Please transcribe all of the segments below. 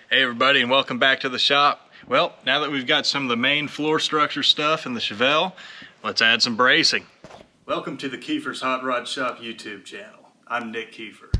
Hey everybody, and welcome back to the shop. Well, now that we've got some of the main floor structure stuff in the Chevelle, let's add some bracing. Welcome to the Kiefer's Hot Rod Shop YouTube channel. I'm Nick Kiefer.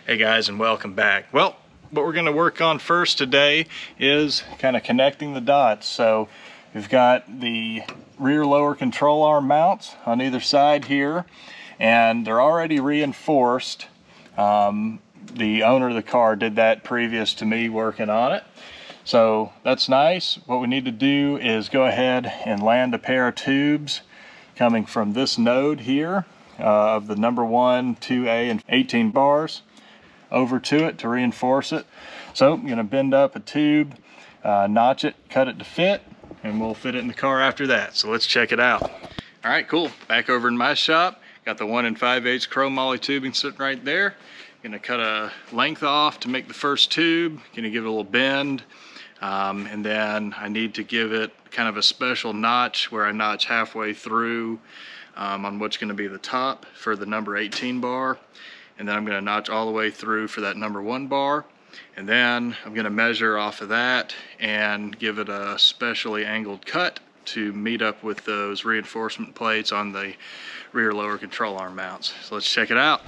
Hey guys, and welcome back. Well, what we're going to work on first today is kind of connecting the dots. So we've got the rear lower control arm mounts on either side here, and they're already reinforced. The owner of the car did that previous to me working on it, so that's nice. What we need to do is go ahead and land a pair of tubes coming from this node here of the number 1, 2A, and 18 bars over to it to reinforce it. So I'm going to bend up a tube, notch it, cut it to fit, and we'll fit it in the car after that. So let's check it out. All right, cool. Back over in my shop, got the 1 5/8 chrome moly tubing sitting right there. Going to cut a length off to make the first tube. Going to give it a little bend, and then I need to give it kind of a special notch where I notch halfway through on what's going to be the top for the number 18 bar. And then I'm going to notch all the way through for that number 1 bar, and then I'm going to measure off of that and give it a specially angled cut to meet up with those reinforcement plates on the rear lower control arm mounts. So let's check it out.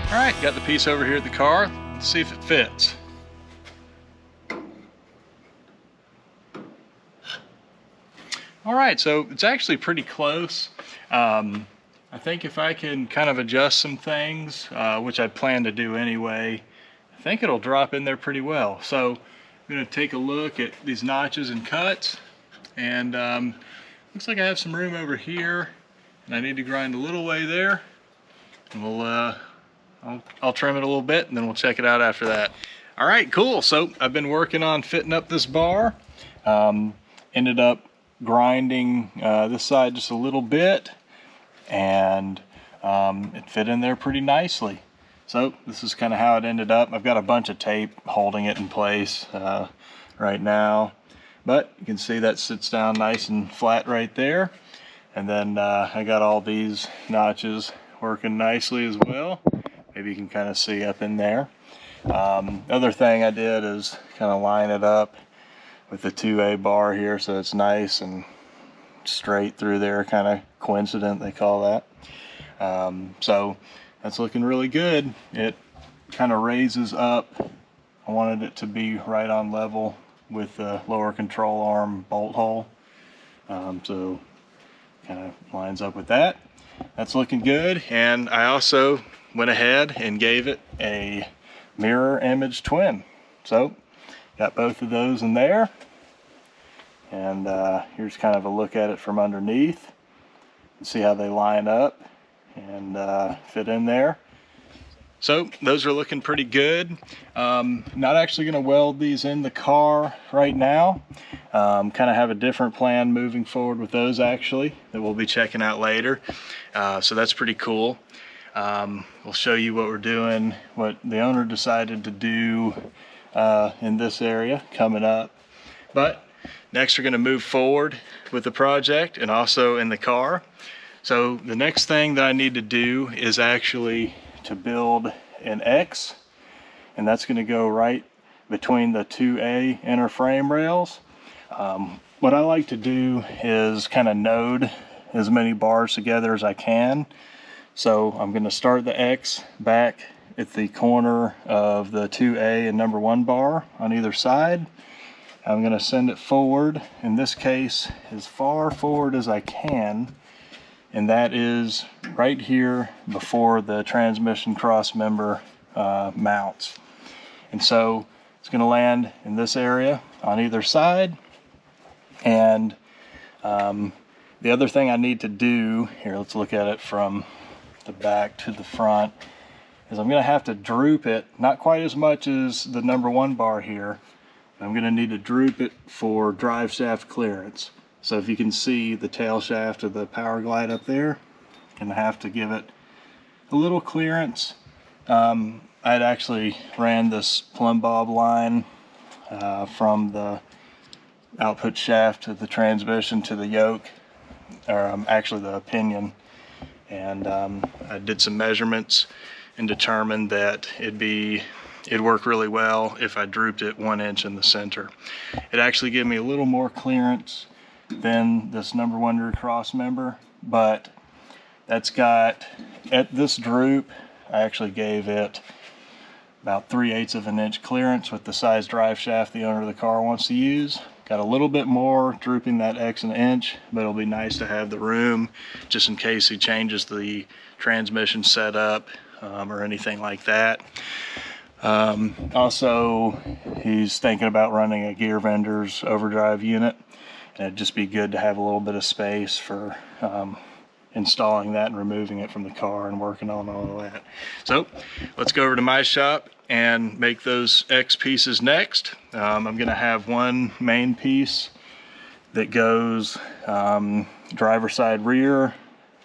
All right, got the piece over here at the car. Let's see if it fits. All right, so it's actually pretty close. I think if I can kind of adjust some things, which I plan to do anyway, I think it'll drop in there pretty well. So I'm going to take a look at these notches and cuts, and looks like I have some room over here, and I need to grind a little way there, and we'll I'll trim it a little bit and then we'll check it out after that. All right, cool. So I've been working on fitting up this bar. Ended up grinding this side just a little bit, and it fit in there pretty nicely. So this is kind of how it ended up. I've got a bunch of tape holding it in place right now, but you can see that sits down nice and flat right there. And then I got all these notches working nicely as well. Maybe you can kind of see up in there. Other thing I did is kind of line it up with the 2A bar here, so it's nice and straight through there, kind of coincident they call that. So that's looking really good. It kind of raises up. I wanted it to be right on level with the lower control arm bolt hole. So kind of lines up with that. That's looking good. And I also went ahead and gave it a mirror image twin. So got both of those in there. And here's kind of a look at it from underneath. See how they line up and fit in there. So those are looking pretty good. Not actually going to weld these in the car right now. Kind of have a different plan moving forward with those actually that we'll be checking out later. So that's pretty cool. We'll show you what we're doing, what the owner decided to do in this area coming up. But next we're going to move forward with the project and also in the car. So the next thing that I need to do is actually to build an X, and that's going to go right between the 2A inner frame rails. What I like to do is kind of node as many bars together as I can. So I'm going to start the X back at the corner of the 2A and number 1 bar on either side. I'm going to send it forward, in this case as far forward as I can, and that is right here before the transmission crossmember mounts. And so it's going to land in this area on either side. And the other thing I need to do here, let's look at it from the back to the front, is I'm going to have to droop it, not quite as much as the number 1 bar here. I'm going to need to droop it for drive shaft clearance. So if you can see the tail shaft of the Power Glide up there, I'm going to have to give it a little clearance. I'd actually ran this plumb bob line from the output shaft to the transmission to the yoke, or actually the pinion, and I did some measurements and determined that it'd work really well if I drooped it 1 inch in the center. It actually gave me a little more clearance than this number 1 rear cross member, but that's got, at this droop, I actually gave it about 3/8 of an inch clearance with the size drive shaft the owner of the car wants to use. Got a little bit more drooping that X an inch, but it'll be nice to have the room just in case he changes the transmission setup or anything like that. Also, he's thinking about running a gear vendor's overdrive unit, and it'd just be good to have a little bit of space for installing that and removing it from the car and working on all of that. So let's go over to my shop and make those X pieces next. I'm going to have one main piece that goes driver side rear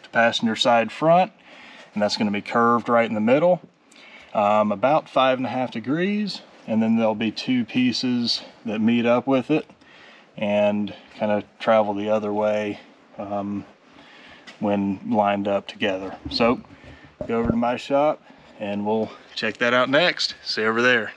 to passenger side front, and that's going to be curved right in the middle, about 5.5 degrees, and then there'll be 2 pieces that meet up with it and kind of travel the other way when lined up together. So go over to my shop and we'll check that out next. See you over there.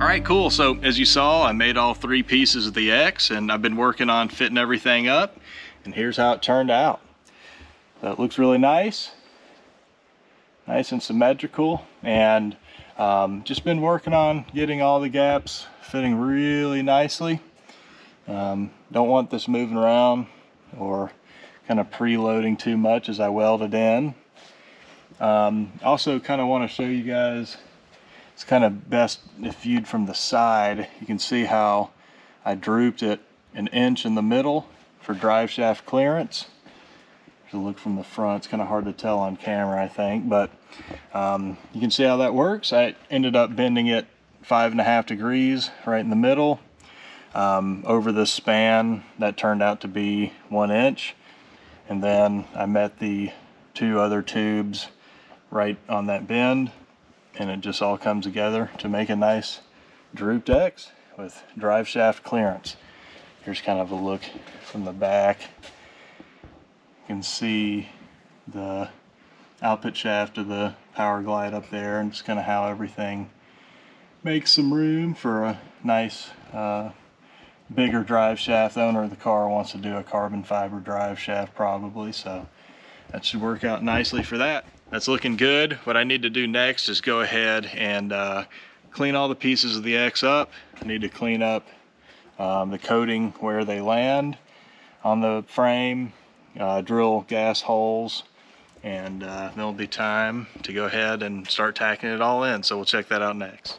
right, cool. So as you saw, I made all 3 pieces of the X, and I've been working on fitting everything up, and here's how it turned out. So it looks really nice and symmetrical, and just been working on getting all the gaps fitting really nicely. Don't want this moving around or kind of preloading too much as I weld it in. Also kind of want to show you guys, it's kind of best if viewed from the side. You can see how I drooped it 1 inch in the middle for drive shaft clearance. If you look from the front, it's kind of hard to tell on camera, I think, but you can see how that works. I ended up bending it 5.5 degrees right in the middle. Over the span, that turned out to be 1 inch. And then I met the 2 other tubes right on that bend, and it just all comes together to make a nice drooped X with drive shaft clearance. Here's kind of a look from the back. You can see the output shaft of the Power Glide up there, and just kind of how everything makes some room for a nice bigger drive shaft. The owner of the car wants to do a carbon fiber drive shaft probably, so that should work out nicely for that. That's looking good. What I need to do next is go ahead and clean all the pieces of the X up. I need to clean up the coating where they land on the frame, drill gas holes, and then it'll be time to go ahead and start tacking it all in. So we'll check that out next.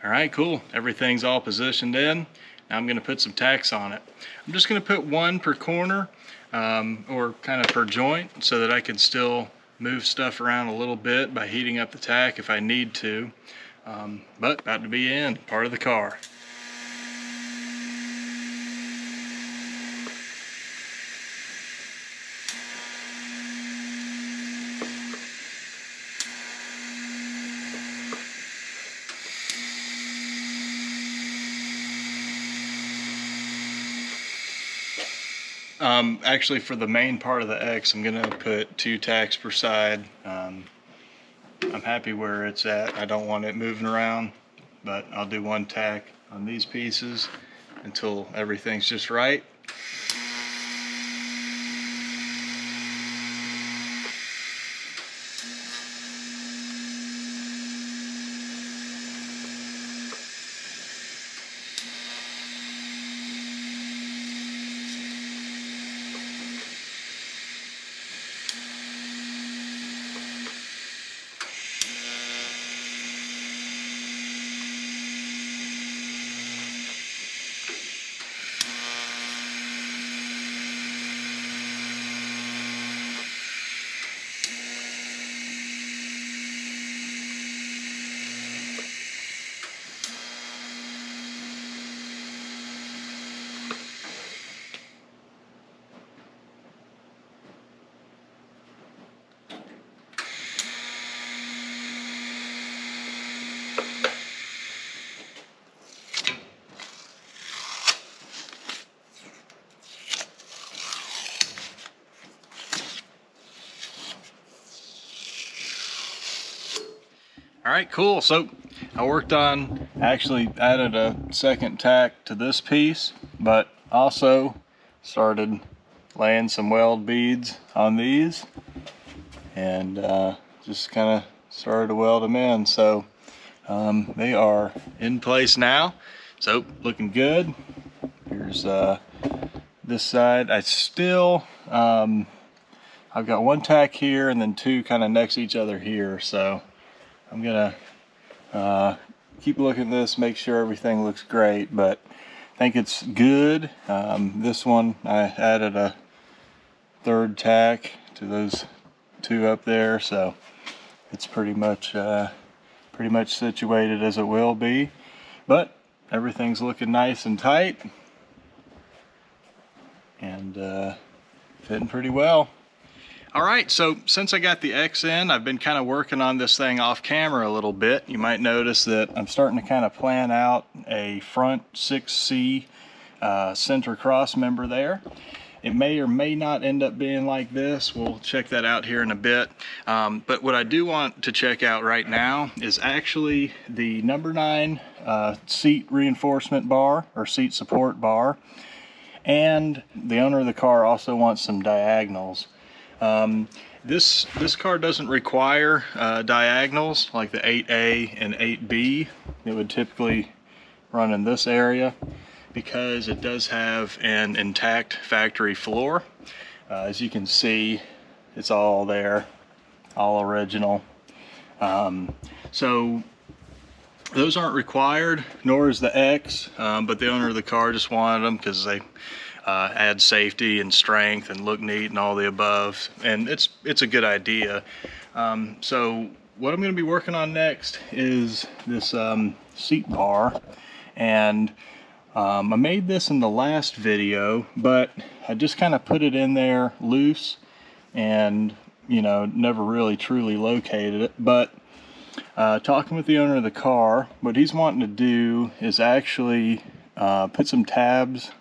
All right, cool. Everything's all positioned in. Now I'm going to put some tacks on it. I'm just going to put 1 per corner or kind of per joint so that I can still move stuff around a little bit by heating up the tack if I need to. But about to be in, part of the car. Actually, for the main part of the X, I'm gonna put 2 tacks per side. I'm happy where it's at. I don't want it moving around, but I'll do 1 tack on these pieces until everything's just right. All right, cool. So I worked on, actually added a second tack to this piece, but also started laying some weld beads on these, and just kind of started to weld them in. So they are in place now, so looking good. Here's this side. I still I've got one tack here and then two kind of next to each other here, so I'm gonna keep looking at this, make sure everything looks great, but I think it's good. This one I added a third tack to those two up there, so it's pretty much situated as it will be, but everything's looking nice and tight and fitting pretty well. All right, so since I got the X in, I've been kind of working on this thing off camera a little bit. You might notice that I'm starting to kind of plan out a front 6C center cross member there. It may or may not end up being like this. We'll check that out here in a bit. But what I do want to check out right now is actually the number 9 seat reinforcement bar or seat support bar. And the owner of the car also wants some diagonals. This car doesn't require diagonals like the 8A and 8B. It would typically run in this area because it does have an intact factory floor. As you can see, it's all there, all original. So those aren't required, nor is the X, but the owner of the car just wanted them because they add safety and strength and look neat and all the above, and it's a good idea. So what I'm going to be working on next is this seat bar, and I made this in the last video, but I just kind of put it in there loose and, you know, never really truly located it. But talking with the owner of the car, what he's wanting to do is actually put some tabs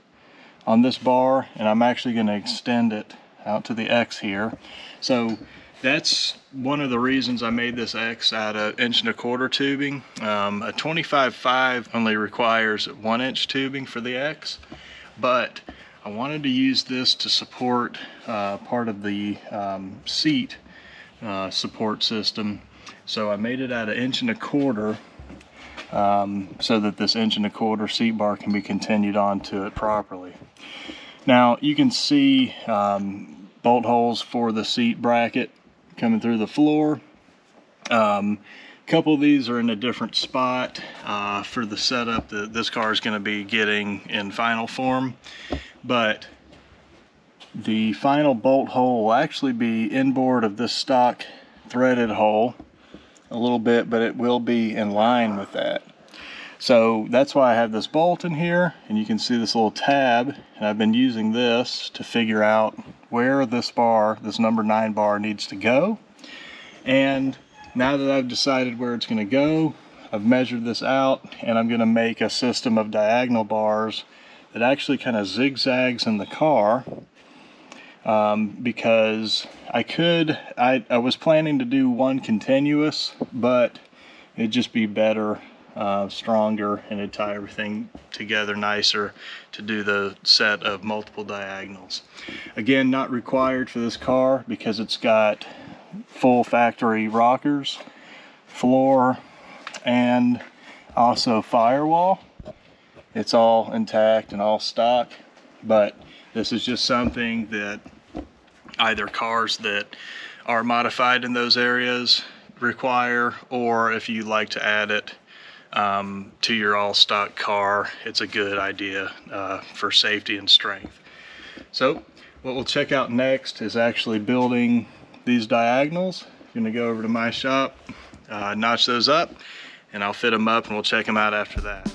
on this bar, and I'm actually going to extend it out to the X here. So that's one of the reasons I made this X out of 1.25 inch tubing. A 25.5 only requires 1 inch tubing for the X, but I wanted to use this to support part of the seat support system. So I made it out of 1.25 inch so that this 1.25 inch seat bar can be continued onto it properly. Now you can see bolt holes for the seat bracket coming through the floor. A couple of these are in a different spot for the setup that this car is going to be getting in final form, but the final bolt hole will actually be inboard of this stock threaded hole a little bit, but it will be in line with that. So that's why I have this bolt in here, and you can see this little tab, and I've been using this to figure out where this bar, this number 9 bar, needs to go. And now that I've decided where it's going to go, I've measured this out, and I'm going to make a system of diagonal bars that actually kind of zigzags in the car, because I was planning to do one continuous, but it'd just be better, stronger, and it'd tie everything together nicer to do the set of multiple diagonals. Again, not required for this car because it's got full factory rockers, floor, and also firewall. It's all intact and all stock, but this is just something that either cars that are modified in those areas require, or if you like to add it to your all-stock car, it's a good idea for safety and strength. So what we'll check out next is actually building these diagonals. I'm going to go over to my shop, notch those up, and I'll fit them up, and we'll check them out after that.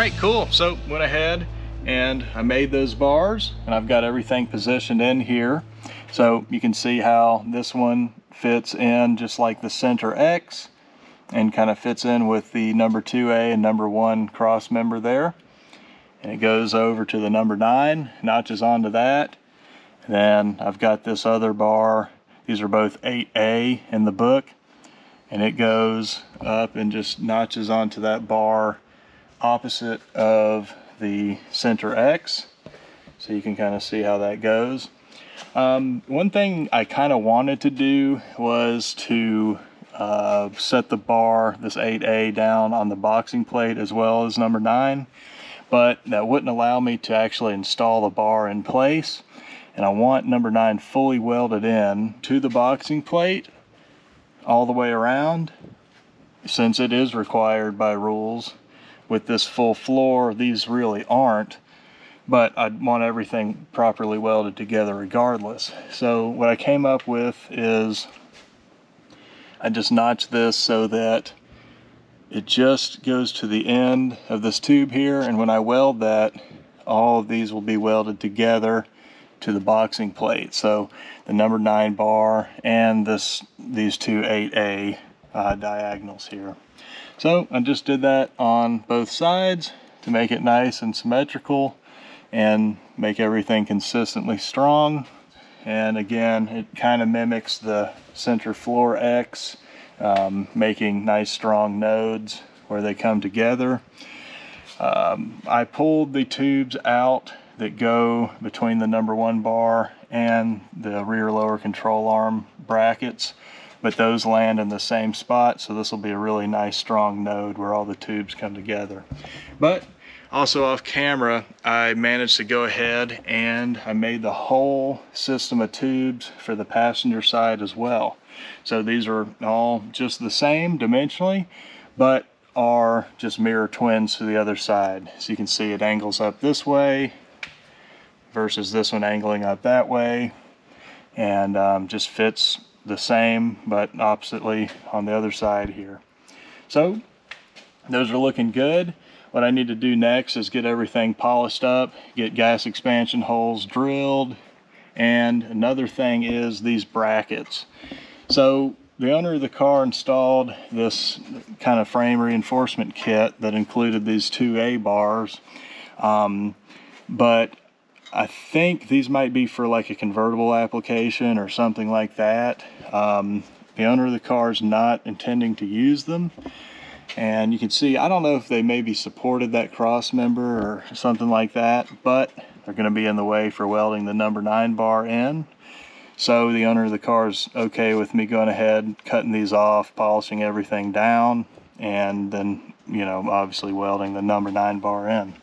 right, cool. So went ahead and I made those bars, and I've got everything positioned in here. So you can see how this one fits in just like the center X, and kind of fits in with the number 2A and number 1 cross member there. And it goes over to the number 9, notches onto that. And then I've got this other bar. These are both 8A in the book, and it goes up and just notches onto that bar opposite of the center X. So you can kind of see how that goes. One thing I kind of wanted to do was to set the bar, this 8A, down on the boxing plate as well as number 9, but that wouldn't allow me to actually install the bar in place. And I want number 9 fully welded in to the boxing plate all the way around, since it is required by rules. With this full floor, these really aren't, but I want everything properly welded together regardless. So what I came up with is I just notched this so that it just goes to the end of this tube here, and when I weld that, all of these will be welded together to the boxing plate. So the number 9 bar and these two 8A diagonals here. So I just did that on both sides to make it nice and symmetrical and make everything consistently strong. And again, it kind of mimics the center floor X, making nice strong nodes where they come together. I pulled the tubes out that go between the number 1 bar and the rear lower control arm brackets, but those land in the same spot, so this will be a really nice strong node where all the tubes come together. But also off camera, I managed to go ahead and I made the whole system of tubes for the passenger side as well. So these are all just the same dimensionally, but are just mirror twins to the other side. So you can see it angles up this way versus this one angling up that way, and just fits the same but oppositely on the other side here. So those are looking good. What I need to do next is get everything polished up, get gas expansion holes drilled, and another thing is these brackets. So the owner of the car installed this kind of frame reinforcement kit that included these 2A bars, but I think these might be for like a convertible application or something like that. The owner of the car is not intending to use them. And you can see, I don't know if they maybe supported that cross member or something like that, but they're going to be in the way for welding the number 9 bar in. So the owner of the car is okay with me going ahead, cutting these off, polishing everything down, and then, you know, obviously welding the number 9 bar in.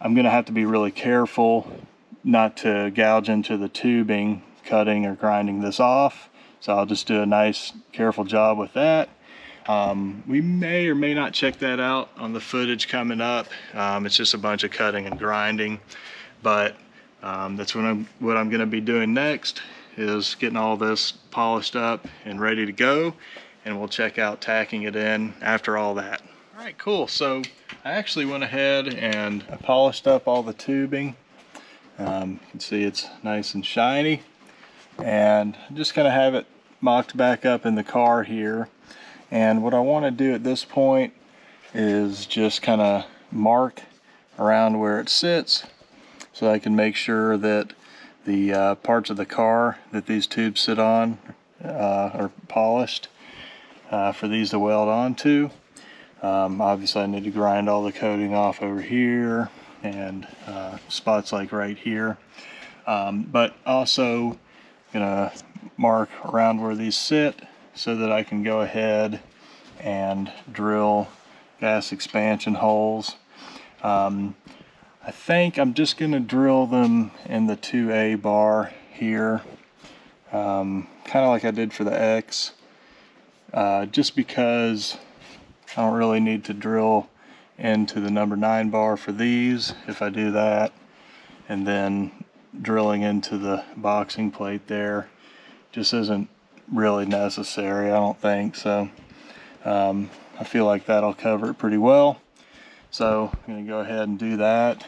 I'm going to have to be really careful not to gouge into the tubing, cutting or grinding this off. So I'll just do a nice, careful job with that. We may or may not check that out on the footage coming up. It's just a bunch of cutting and grinding, but that's what I'm going to be doing next, is getting all this polished up and ready to go, and we'll check out tacking it in after all that. All right, cool. So I actually went ahead and I polished up all the tubing. You can see it's nice and shiny, and I'm just going to have it mocked back up in the car here. And what I want to do at this point is just kind of mark around where it sits, so I can make sure that the parts of the car that these tubes sit on are polished for these to weld onto. Obviously I need to grind all the coating off over here and spots like right here, but also gonna mark around where these sit so that I can go ahead and drill gas expansion holes. I think I'm just going to drill them in the 2A bar here, kind of like I did for the X, just because I don't really need to drill into the number 9 bar for these if I do that, and then drilling into the boxing plate there just isn't really necessary, I don't think. So I feel like that'll cover it pretty well. So I'm going to go ahead and do that,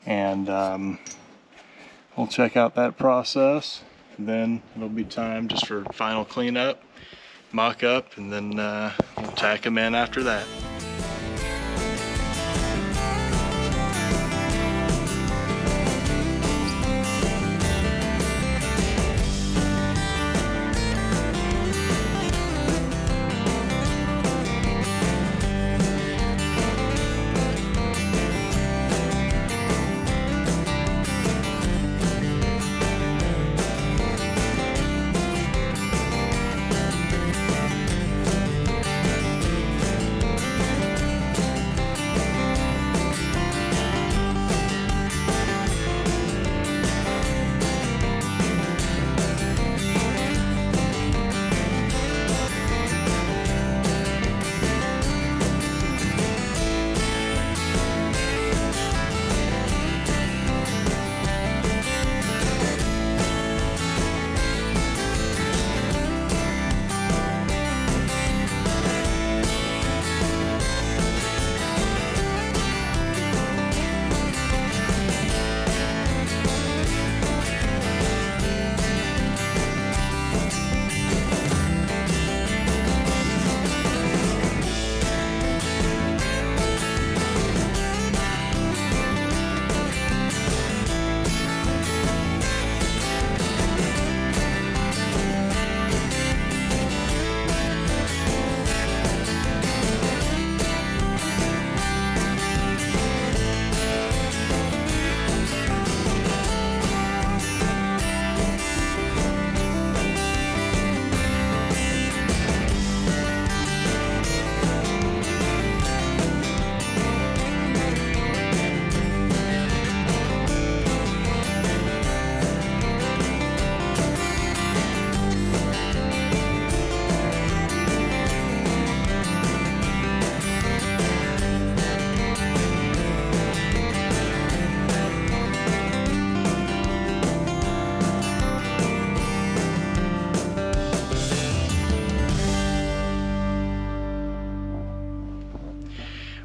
and we'll check out that process. Then it'll be time just for final cleanup, mock up, and then we'll tack them in after that.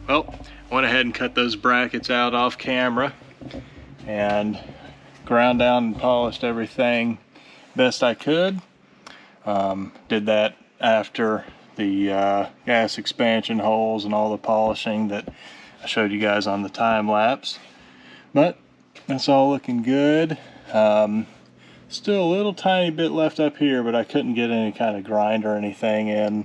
Well, I went ahead and cut those brackets out off camera and ground down and polished everything best I could. Did that after the gas expansion holes and all the polishing that I showed you guys on the time lapse. But that's all looking good. Still a little tiny bit left up here, but I couldn't get any kind of grind or anything in.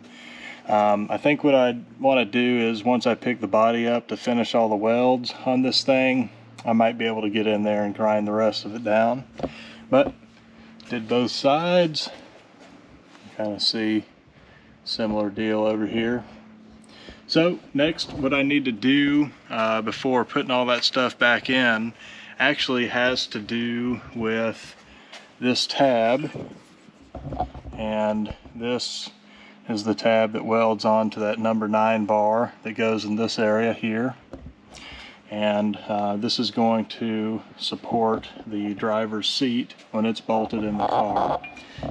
I think what I want to do is once I pick the body up to finish all the welds on this thing, I might be able to get in there and grind the rest of it down. But did both sides. Kind of see similar deal over here. So next, what I need to do before putting all that stuff back in actually has to do with this tab, and this is the tab that welds onto that number 9 bar that goes in this area here, and this is going to support the driver's seat when it's bolted in the car.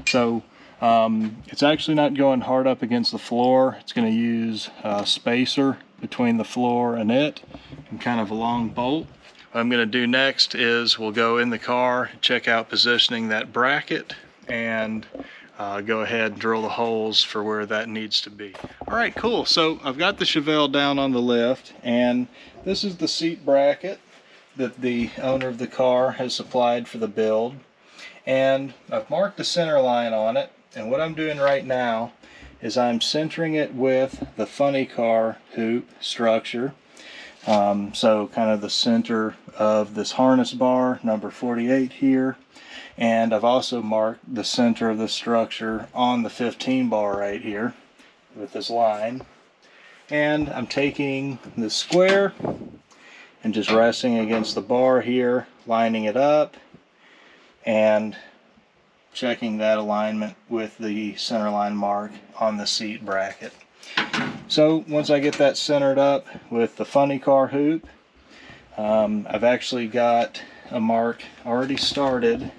So it's actually not going hard up against the floor. It's going to use a spacer between the floor and it, and kind of a long bolt. What I'm going to do next is we'll go in the car, check out positioning that bracket, and go ahead and drill the holes for where that needs to be. Alright, cool. So I've got the Chevelle down on the lift, and this is the seat bracket that the owner of the car has supplied for the build. And I've marked the center line on it, and what I'm doing right now is I'm centering it with the funny car hoop structure. So kind of the center of this harness bar, number 48 here. And I've also marked the center of the structure on the 15 bar right here with this line. And I'm taking the square and just resting against the bar here, lining it up, and checking that alignment with the center line mark on the seat bracket. So once I get that centered up with the funny car hoop, I've actually got a mark already started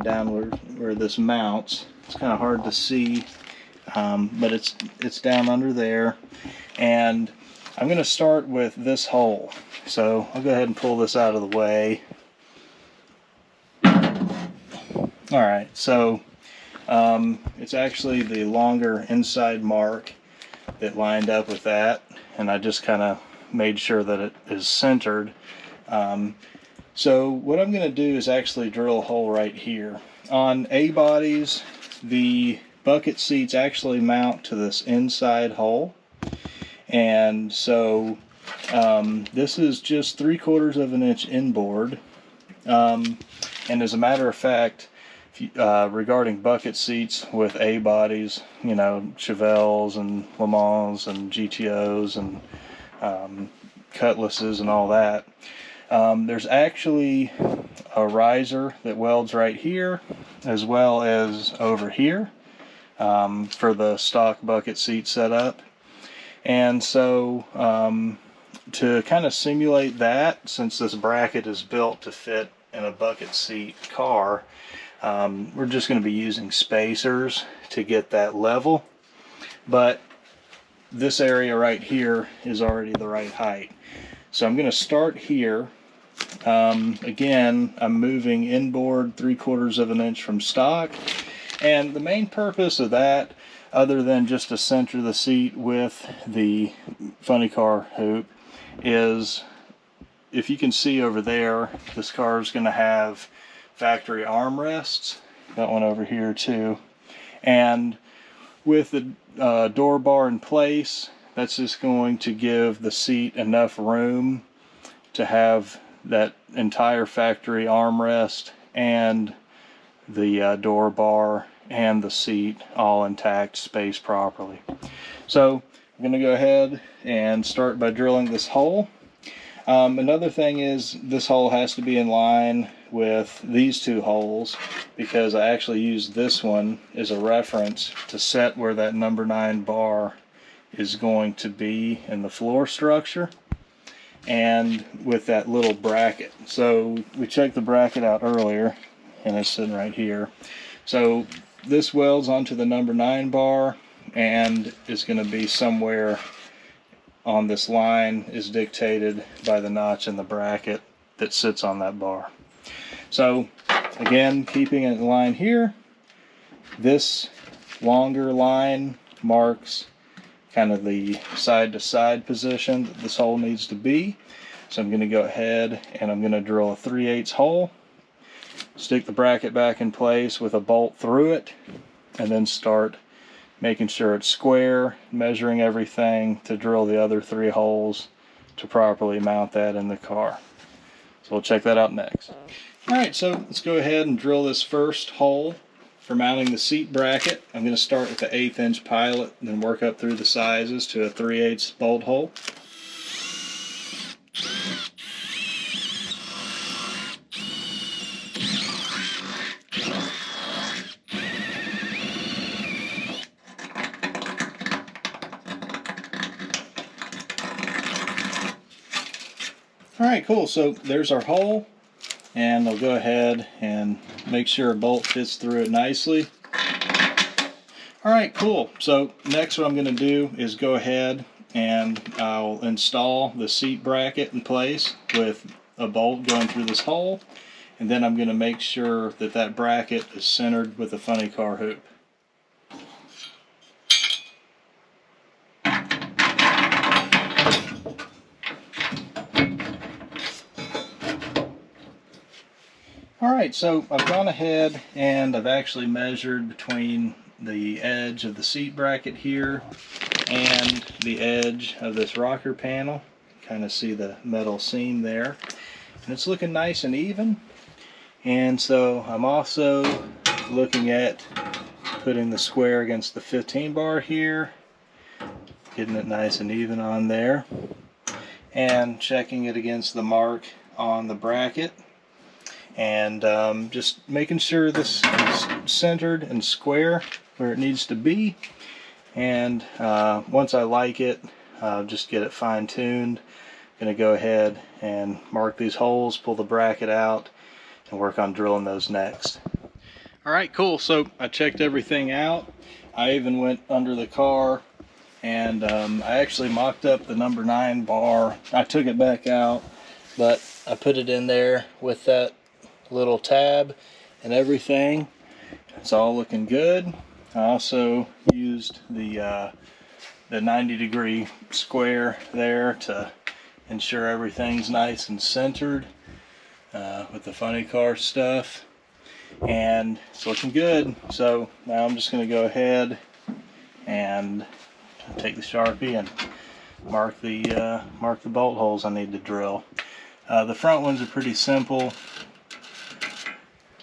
down where this mounts. It's kind of hard to see, but it's down under there, and I'm going to start with this hole. So I'll go ahead and pull this out of the way. Alright, so it's actually the longer inside mark that lined up with that, and I just kind of made sure that it is centered. So what I'm going to do is actually drill a hole right here. On A bodies, the bucket seats actually mount to this inside hole, and so this is just 3/4 of an inch inboard. And as a matter of fact, regarding bucket seats with A bodies, you know, Chevelles and Le Mans and GTOs and Cutlasses and all that, there's actually a riser that welds right here as well as over here for the stock bucket seat setup. And so to kind of simulate that, since this bracket is built to fit in a bucket seat car, we're just going to be using spacers to get that level. But this area right here is already the right height. So I'm going to start here. Again, I'm moving inboard 3/4 of an inch from stock. And the main purpose of that, other than just to center the seat with the funny car hoop, is, if you can see over there, this car is going to have factory armrests. Got one over here too. And with the door bar in place, that's just going to give the seat enough room to have that entire factory armrest and the door bar and the seat all intact, spaced properly. So I'm going to go ahead and start by drilling this hole. Another thing is, this hole has to be in line with these two holes, because I actually use this one as a reference to set where that number 9 bar is going to be in the floor structure, and with that little bracket. So we checked the bracket out earlier, and it's sitting right here. So this welds onto the number 9 bar and is going to be somewhere on this line, is dictated by the notch in the bracket that sits on that bar. So again, keeping it in line here, this longer line marks kind of the side to side position that this hole needs to be. So I'm going to go ahead and I'm going to drill a 3/8 hole, stick the bracket back in place with a bolt through it, and then start making sure it's square, measuring everything to drill the other 3 holes to properly mount that in the car. So we'll check that out next. Alright, so let's go ahead and drill this first hole for mounting the seat bracket. I'm going to start with the 1/8 inch pilot and then work up through the sizes to a 3/8 bolt hole. Alright, cool. So there's our hole, and I'll go ahead and make sure a bolt fits through it nicely. Alright, cool. So next what I'm going to do is go ahead and I'll install the seat bracket in place with a bolt going through this hole, and then I'm going to make sure that that bracket is centered with the funny car hoop. Alright, so I've gone ahead and I've actually measured between the edge of the seat bracket here and the edge of this rocker panel. Kind of see the metal seam there. And it's looking nice and even. And so I'm also looking at putting the square against the 15 bar here, getting it nice and even on there, and checking it against the mark on the bracket. And just making sure this is centered and square where it needs to be. And once I like it, just get it fine-tuned. Going to go ahead and mark these holes, pull the bracket out, and work on drilling those next. Alright, cool. So I checked everything out. I even went under the car and I actually mocked up the number 9 bar. I took it back out, but I put it in there with that little tab and everything. It's all looking good. I also used the 90-degree square there to ensure everything's nice and centered with the funny car stuff, and it's looking good. So now I'm just going to go ahead and take the Sharpie and mark the bolt holes I need to drill. The front ones are pretty simple.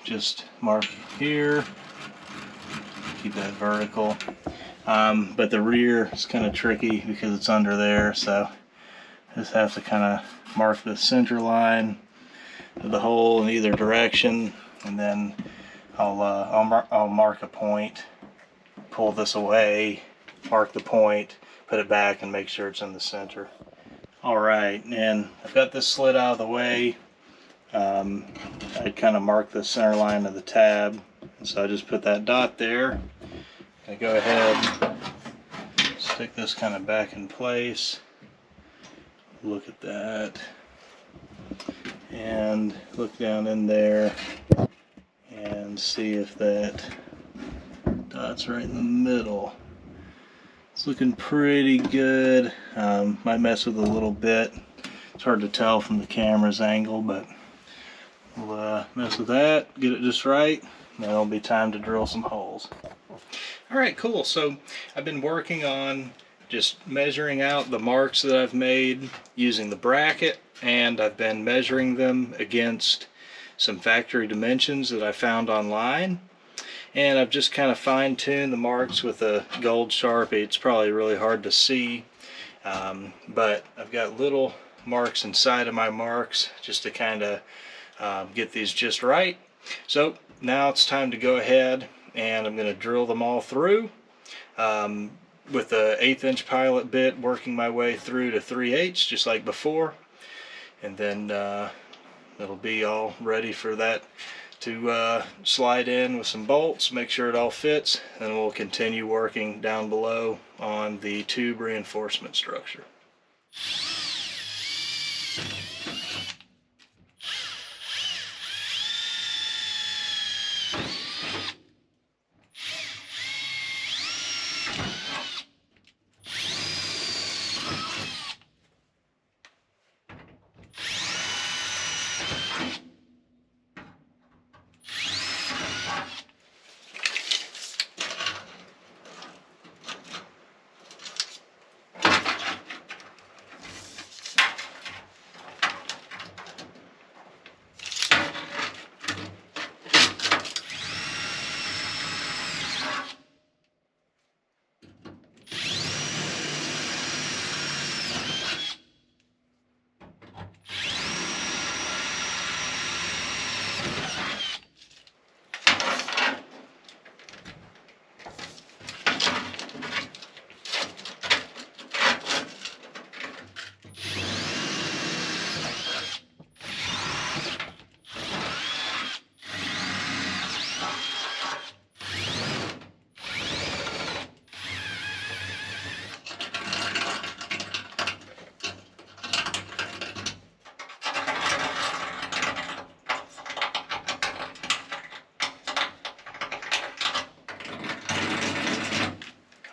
Just mark here, keep that vertical. But the rear is kind of tricky because it's under there, so I just have to kind of mark the center line of the hole in either direction, and then I'll mark a point, pull this away, mark the point, put it back, and make sure it's in the center. Alright, and I've got this slid out of the way. I kind of marked the center line of the tab, so I just put that dot there. I go ahead, stick this kind of back in place, look at that, and look down in there and see if that dot's right in the middle. It's looking pretty good. Might mess with it a little bit. It's hard to tell from the camera's angle, but we'll mess with that, get it just right, and then it'll be time to drill some holes. Alright, cool. So I've been working on just measuring out the marks that I've made using the bracket, and I've been measuring them against some factory dimensions that I found online. And I've just kind of fine-tuned the marks with a gold Sharpie. It's probably really hard to see, but I've got little marks inside of my marks just to kind of get these just right. So now it's time to go ahead and I'm going to drill them all through with the 1/8 inch pilot bit, working my way through to 3/8 just like before, and then it'll be all ready for that to slide in with some bolts, make sure it all fits, and we'll continue working down below on the tube reinforcement structure.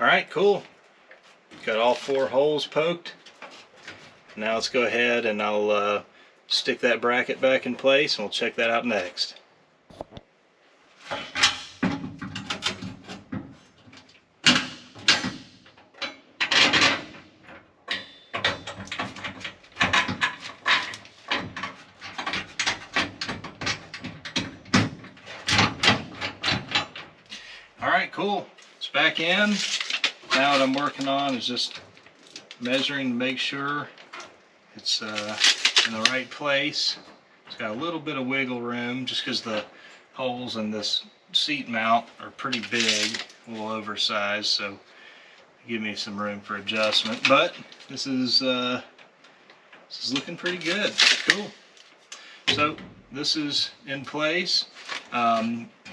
Alright, cool. Got all 4 holes poked. Now let's go ahead and I'll stick that bracket back in place, and we'll check that out next. Alright, cool. It's back in. Now what I'm working on is just measuring to make sure it's in the right place. It's got a little bit of wiggle room just because the holes in this seat mount are pretty big, a little oversized, so give me some room for adjustment. But this is looking pretty good. Cool. So this is in place.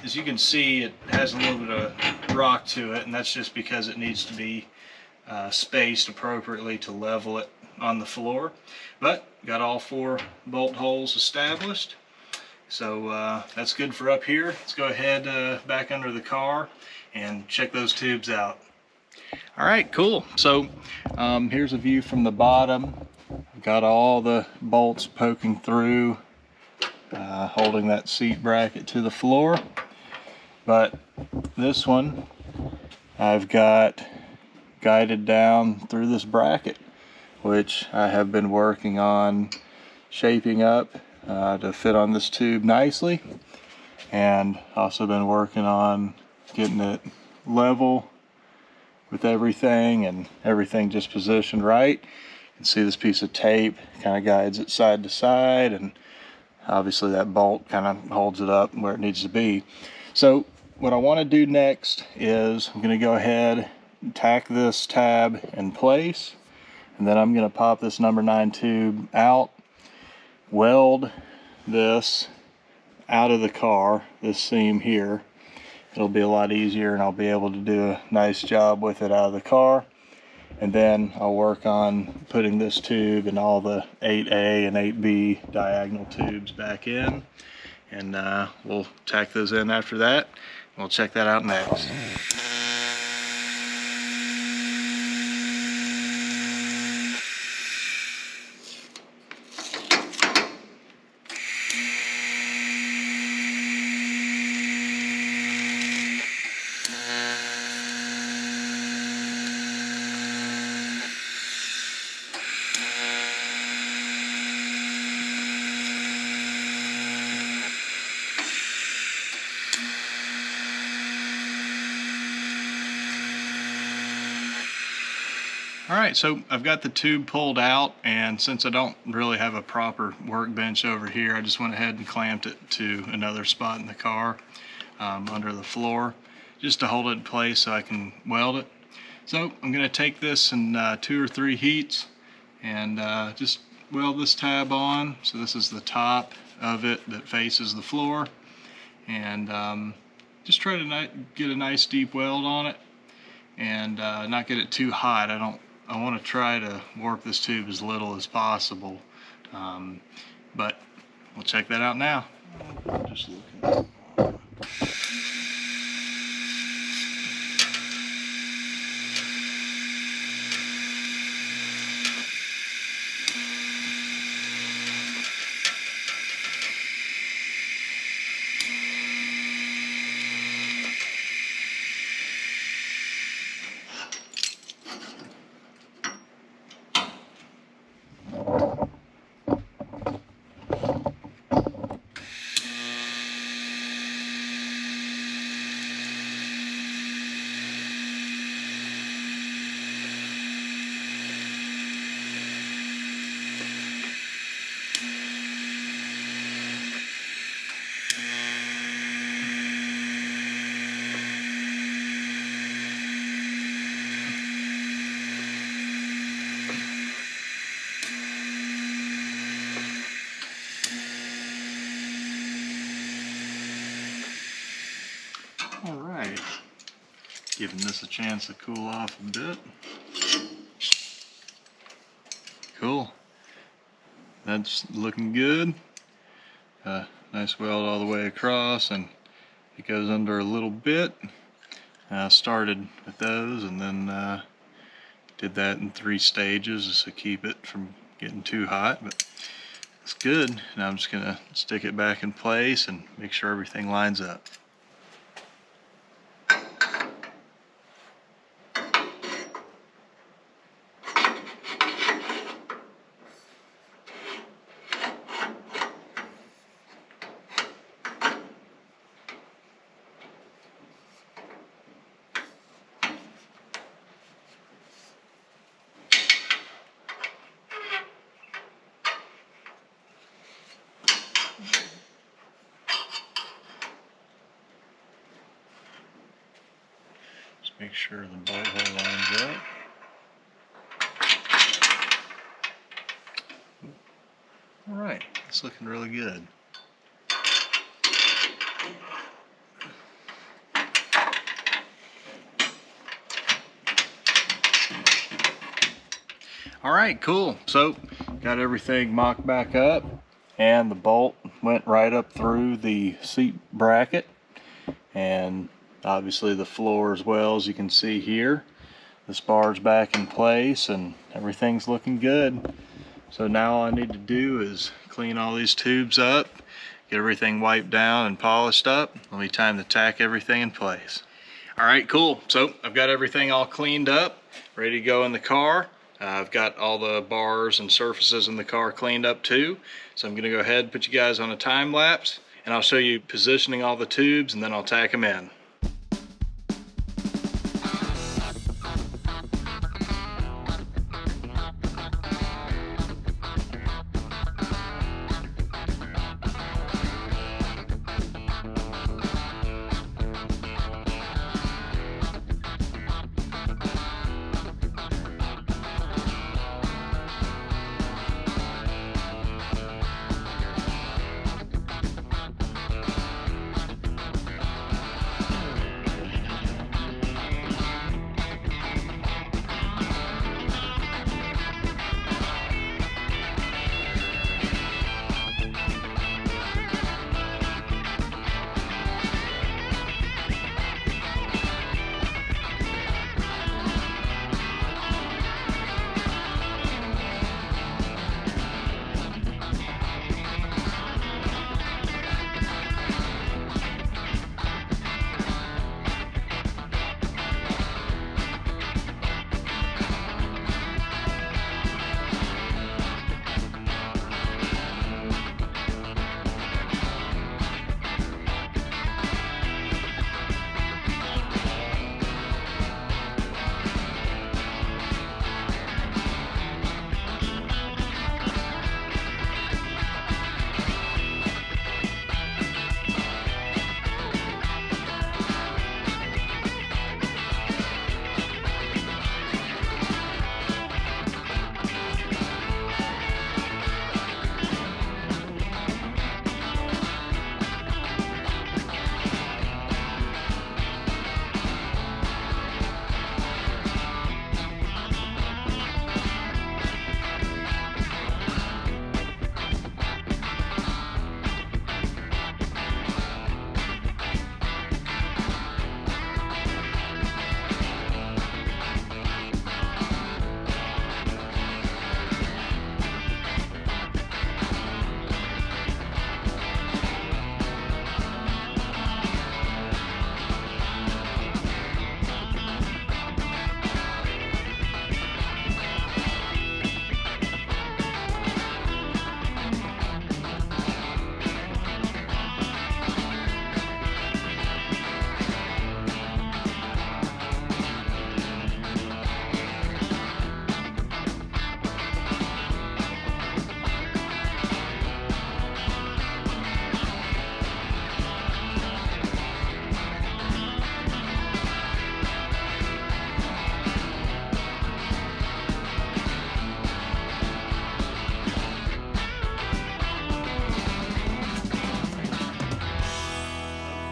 As you can see, it has a little bit of rock to it, and that's just because it needs to be spaced appropriately to level it on the floor. But got all 4 bolt holes established, so that's good for up here. Let's go ahead back under the car and check those tubes out. All right, cool. So here's a view from the bottom. I've got all the bolts poking through, holding that seat bracket to the floor. But this one I've got guided down through this bracket, which I have been working on shaping up to fit on this tube nicely, and also been working on getting it level with everything, and everything just positioned right. You can see this piece of tape kind of guides it side to side, and obviously that bolt kind of holds it up where it needs to be. So what I want to do next is I'm going to go ahead and tack this tab in place, and then I'm going to pop this number 9 tube out, weld this out of the car, this seam here. It'll be a lot easier, and I'll be able to do a nice job with it out of the car. And then I'll work on putting this tube and all the 8A and 8B diagonal tubes back in, and we'll tack those in after that. We'll check that out next. Alright, so I've got the tube pulled out, and since I don't really have a proper workbench over here, I just went ahead and clamped it to another spot in the car under the floor, just to hold it in place so I can weld it. So I'm going to take this in 2 or 3 heats and just weld this tab on. So this is the top of it that faces the floor, and just try to get a nice deep weld on it, and not get it too hot. I want to try to warp this tube as little as possible, but we'll check that out now. Just looking. Alright, giving this a chance to cool off a bit. Cool, that's looking good. Nice weld all the way across, and it goes under a little bit. Started with those, and then did that in 3 stages just to keep it from getting too hot, but it's good. Now I'm just going to stick it back in place and make sure everything lines up. Make sure the bolt hole lines up. Alright, it's looking really good. All right, cool. So got everything mocked back up, and the bolt went right up through the seat bracket, and obviously the floor as well, as you can see here. This bar's back in place and everything's looking good. So now all I need to do is clean all these tubes up, get everything wiped down and polished up. It'll be time to tack everything in place. All right, cool. So I've got everything all cleaned up, ready to go in the car. I've got all the bars and surfaces in the car cleaned up too. So I'm gonna go ahead and put you guys on a time lapse, and I'll show you positioning all the tubes, and then I'll tack them in.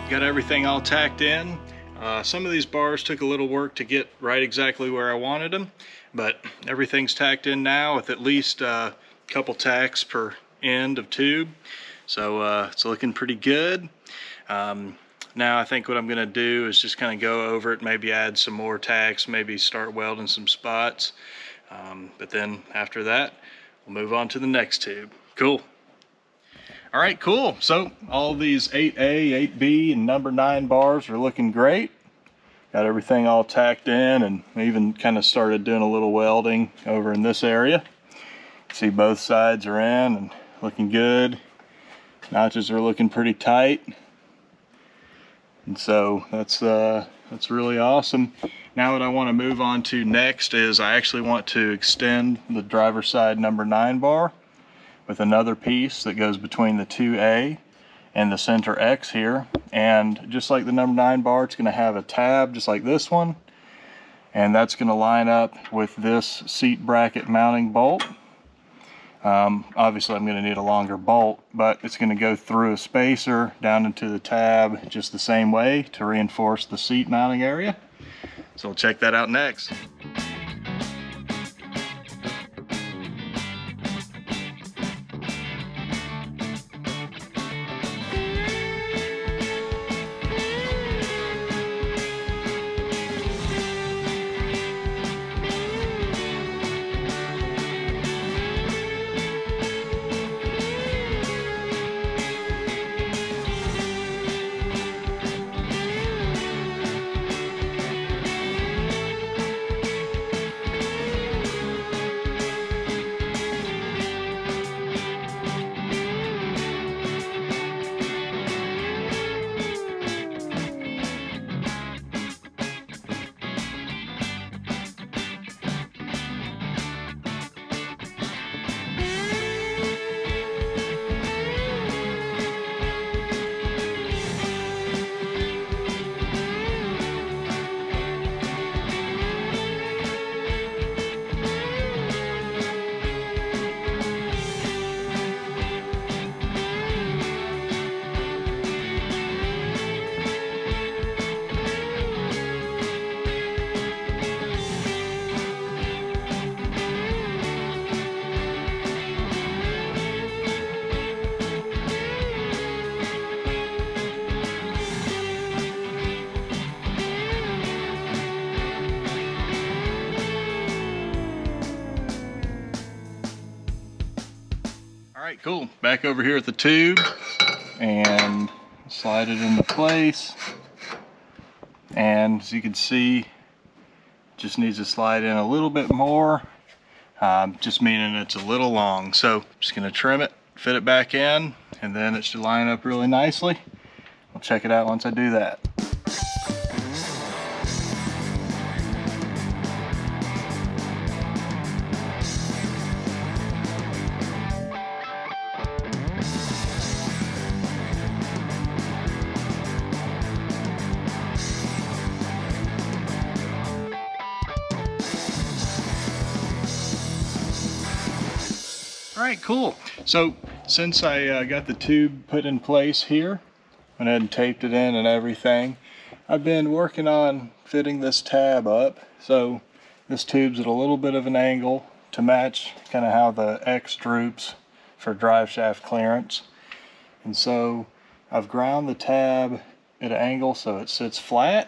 Got everything all tacked in. Some of these bars took a little work to get right exactly where I wanted them, but everything's tacked in now with at least a couple tacks per end of tube. So it's looking pretty good. Now I think what I'm gonna do is just kind of go over it, maybe add some more tacks, maybe start welding some spots. But then after that, we'll move on to the next tube. Cool. All right, cool. So all these 8A, 8B, and number 9 bars are looking great. Got everything all tacked in, and even kind of started doing a little welding over in this area. See, both sides are in and looking good. Notches are looking pretty tight. And so that's really awesome. Now what I want to move on to next is I actually want to extend the driver's side number 9 bar with another piece that goes between the 2A and the center X here. And just like the number 9 bar, it's going to have a tab just like this one, and that's going to line up with this seat bracket mounting bolt. Obviously I'm going to need a longer bolt, but it's going to go through a spacer down into the tab just the same way to reinforce the seat mounting area. So we'll check that out next. right, cool. Back over here at the tube and slide it into place. And as you can see, just needs to slide in a little bit more, just meaning it's a little long. So just gonna trim it, fit it back in, and then it should line up really nicely. We'll check it out once I do that. All right, cool. So since I got the tube put in place here, went ahead and taped it in and everything, I've been working on fitting this tab up. So this tube's at a little bit of an angle to match kind of how the X droops for drive shaft clearance. And so I've ground the tab at an angle so it sits flat.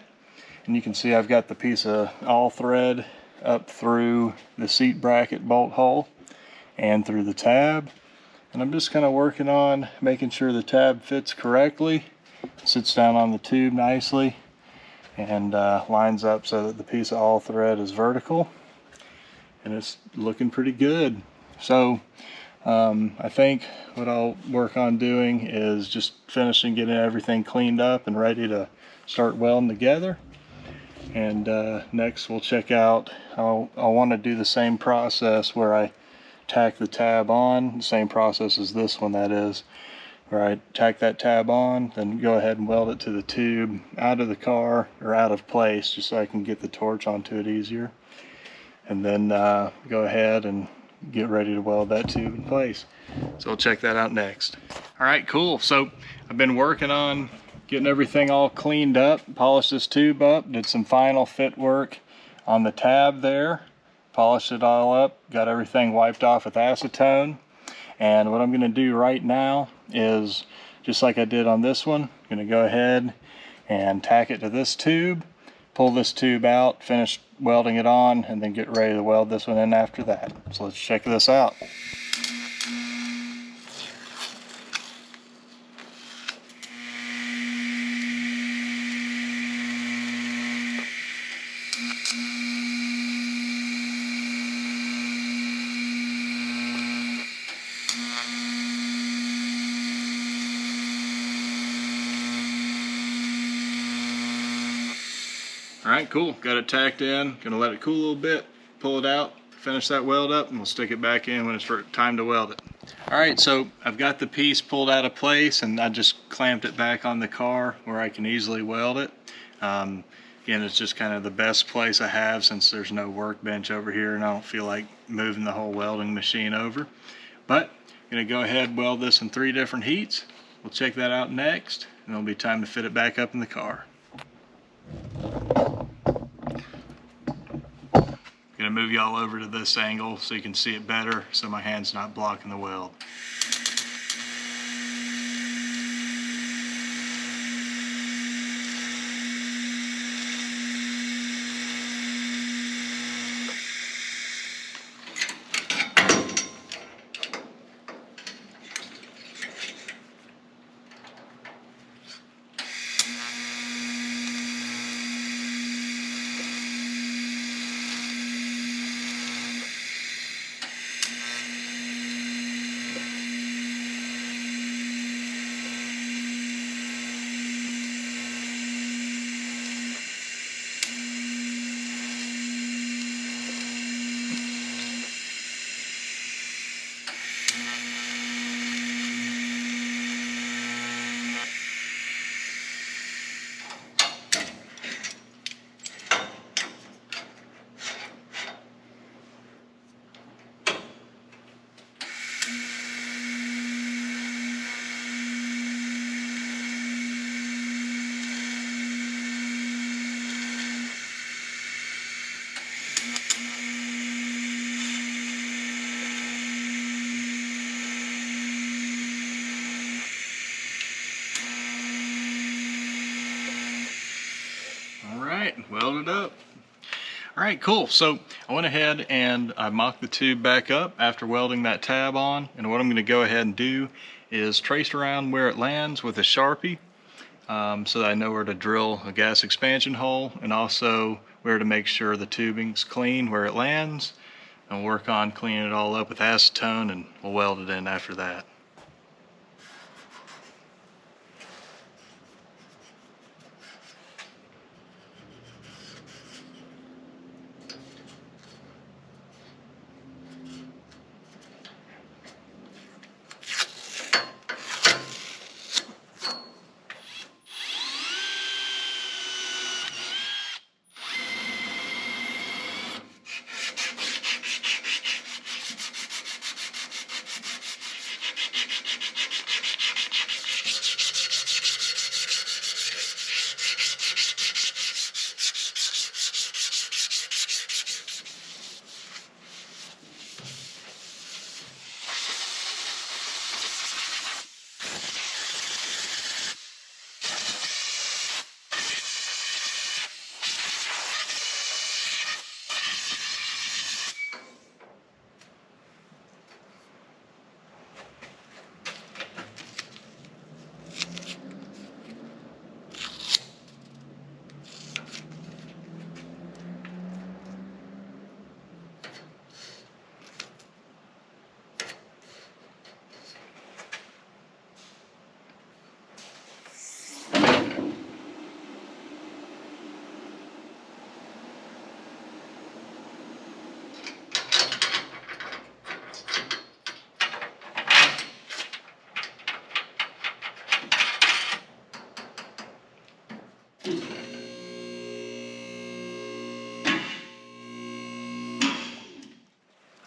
And you can see I've got the piece of all thread up through the seat bracket bolt hole and through the tab, and I'm just kind of working on making sure the tab fits correctly, sits down on the tube nicely, and lines up so that the piece of all thread is vertical, and it's looking pretty good. So I think what I'll work on doing is just finishing getting everything cleaned up and ready to start welding together. And next we'll check out, I'll want to do the same process where I tack the tab on, the same process as this one, that is, where I tack that tab on, then go ahead and weld it to the tube out of the car, or out of place, just so I can get the torch onto it easier, and then go ahead and get ready to weld that tube in place. So we'll check that out next. All right, cool. So I've been working on getting everything all cleaned up, polished this tube up, did some final fit work on the tab there, polished it all up, got everything wiped off with acetone. And what I'm going to do right now is, just like I did on this one, I'm going to go ahead and tack it to this tube, pull this tube out, finish welding it on, and then get ready to weld this one in after that. So let's check this out. All right, cool. Got it tacked in. Gonna let it cool a little bit, pull it out, finish that weld up, and we'll stick it back in when it's time to weld it. All right, so I've got the piece pulled out of place, and I just clamped it back on the car where I can easily weld it. Again, it's just kind of the best place I have since there's no workbench over here, and I don't feel like moving the whole welding machine over. But I'm gonna go ahead and weld this in 3 different heats. We'll check that out next, and it'll be time to fit it back up in the car. Gonna move y'all over to this angle so you can see it better, so my hand's not blocking the weld. Welded up. All right, cool. So I went ahead and I mocked the tube back up after welding that tab on. And what I'm going to go ahead and do is trace around where it lands with a Sharpie so that I know where to drill a gas expansion hole, and also where to make sure the tubing's clean where it lands, and work on cleaning it all up with acetone, and we'll weld it in after that.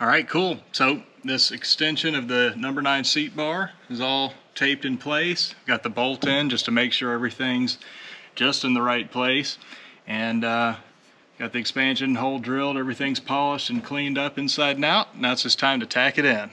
All right, cool. So this extension of the number 9 seat bar is all taped in place. Got the bolt in just to make sure everything's just in the right place. And got the expansion hole drilled, everything's polished and cleaned up inside and out. Now it's just time to tack it in.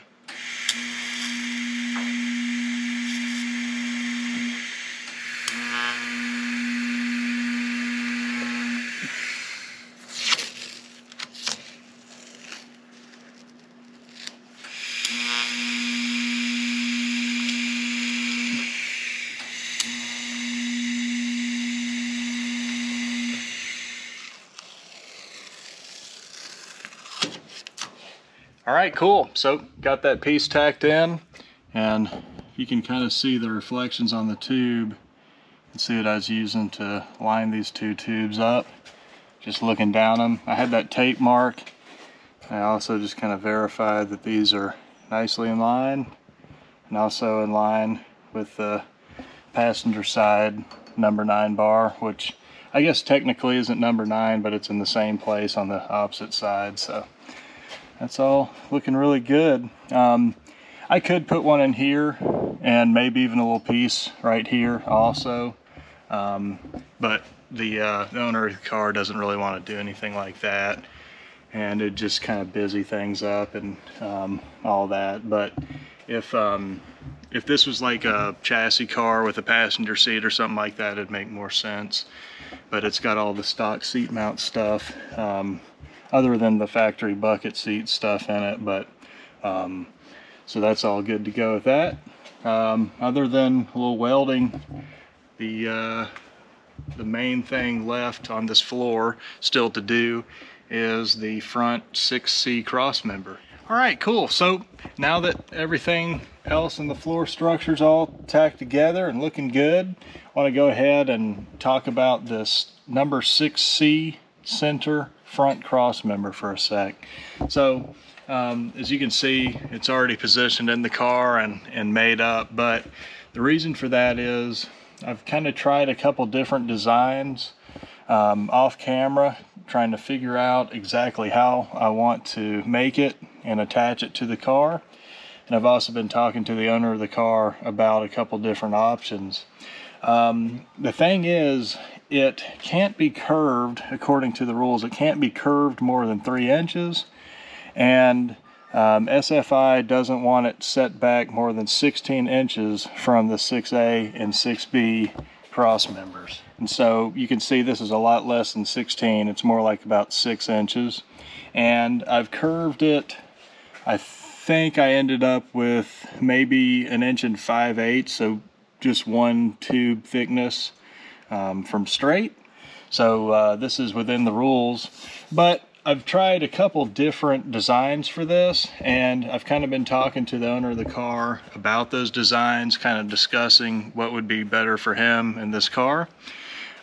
All right, cool. So got that piece tacked in, and you can kind of see the reflections on the tube and see what I was using to line these two tubes up. Just looking down them. I had that tape mark. I also just kind of verified that these are nicely in line, and also in line with the passenger side number 9 bar, which I guess technically isn't number 9, but it's in the same place on the opposite side. So that's all looking really good. I could put one in here and maybe even a little piece right here also, but the owner of the car doesn't really want to do anything like that, and it just kind of busy things up and all that. But if this was like a chassis car with a passenger seat or something like that, it'd make more sense. But it's got all the stock seat mount stuff, other than the factory bucket seat stuff in it, but so that's all good to go with that. Other than a little welding, the main thing left on this floor still to do is the front 6C crossmember. All right, cool. So now that everything else in the floor structure is all tacked together and looking good, I want to go ahead and talk about this number 6C center front crossmember for a sec. So as you can see, it's already positioned in the car and made up, but the reason for that is I've kind of tried a couple different designs off camera, trying to figure out exactly how I want to make it and attach it to the car. And I've also been talking to the owner of the car about a couple different options. The thing is, it can't be curved according to the rules. It can't be curved more than 3 inches, and SFI doesn't want it set back more than 16 inches from the 6A and 6B cross members. And so you can see this is a lot less than 16. It's more like about 6 inches. And I've curved it. I think I ended up with maybe 1 5/8 inches, so just one tube thickness from straight. So this is within the rules. But I've tried a couple different designs for this, and I've kind of been talking to the owner of the car about those designs, kind of discussing what would be better for him in this car.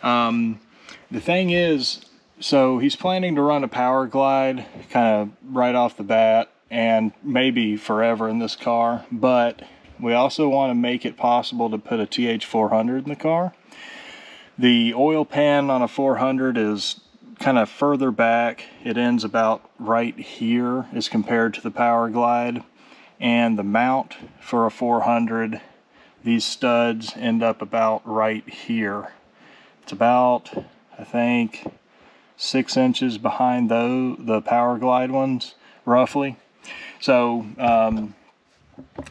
The thing is, so he's planning to run a power glide kind of right off the bat and maybe forever in this car, but we also want to make it possible to put a TH400 in the car. The oil pan on a 400 is kind of further back. It ends about right here as compared to the power glide, and the mount for a 400, these studs end up about right here. It's about, I think, 6 inches behind the power glide ones, roughly. So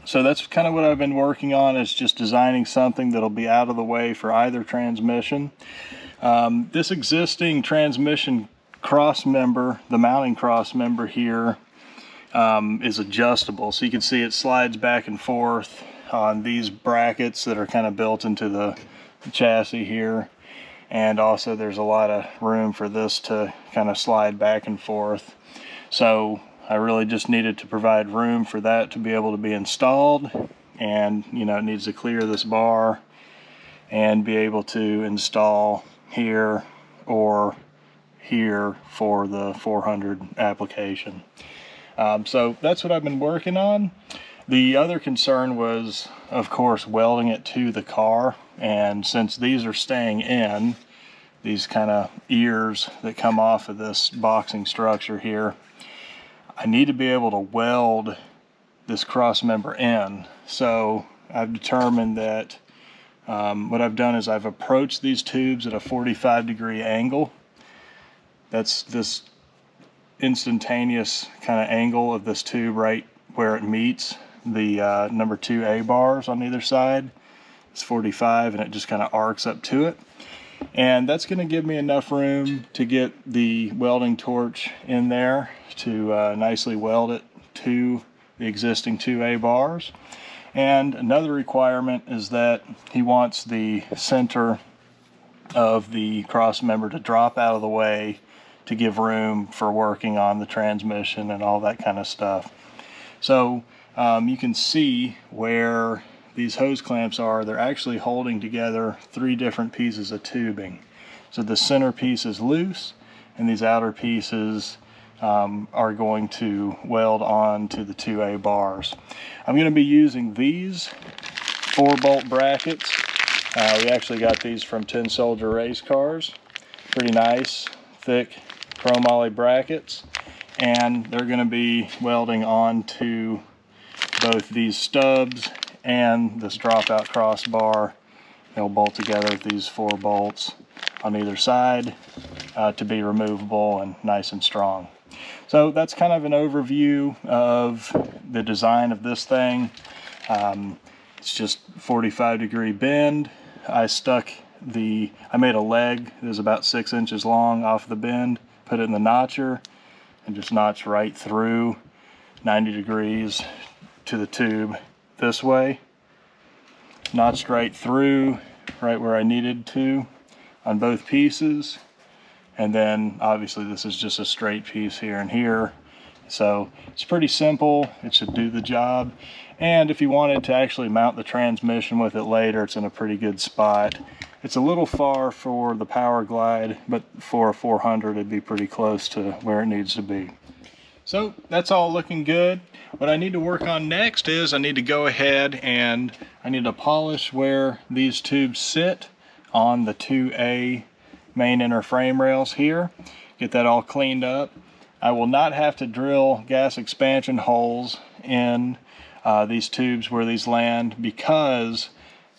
so that's kind of what I've been working on, is just designing something that'll be out of the way for either transmission. This existing transmission cross member, the mounting cross member here, is adjustable. So you can see it slides back and forth on these brackets that are kind of built into the chassis here. And also there's a lot of room for this to kind of slide back and forth. So I really just needed to provide room for that to be able to be installed. And, you know, it needs to clear this bar and be able to install here or here for the 400 application. So that's what I've been working on. The other concern was, of course, welding it to the car. And since these are staying in, these kind of ears that come off of this boxing structure here, I need to be able to weld this cross member in. So I've determined that what I've done is I've approached these tubes at a 45-degree angle. That's this instantaneous kind of angle of this tube right where it meets the number 2 A bars on either side. It's 45, and it just kind of arcs up to it. And that's going to give me enough room to get the welding torch in there to nicely weld it to the existing 2A bars. And another requirement is that he wants the center of the cross member to drop out of the way to give room for working on the transmission and all that kind of stuff. So you can see where these hose clamps are. They're actually holding together 3 different pieces of tubing. So the center piece is loose, and these outer pieces are going to weld on to the 2A bars. I'm going to be using these 4-bolt brackets. We actually got these from Tin Soldier race cars. Pretty nice, thick chromoly brackets. And they're going to be welding onto both these stubs and this dropout crossbar. They'll bolt together with these 4 bolts on either side to be removable and nice and strong. So that's kind of an overview of the design of this thing. It's just 45-degree bend. I made a leg that was about 6 inches long off the bend, put it in the notcher, and just notched right through 90 degrees to the tube this way. Notched right through, right where I needed to on both pieces. And then obviously this is just a straight piece here and here. So it's pretty simple. It should do the job. And if you wanted to actually mount the transmission with it later, it's in a pretty good spot. It's a little far for the power glide, but for a 400 it'd be pretty close to where it needs to be. So that's all looking good. What I need to work on next is I need to go ahead and I need to polish where these tubes sit on the 2A main inner frame rails here. Get that all cleaned up. I will not have to drill gas expansion holes in these tubes where these land, because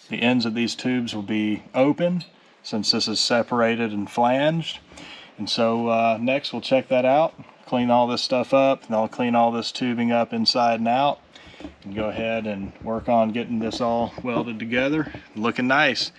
the ends of these tubes will be open since this is separated and flanged. And so next we'll check that out, clean all this stuff up, and I'll clean all this tubing up inside and out, and go ahead and work on getting this all welded together, looking nice.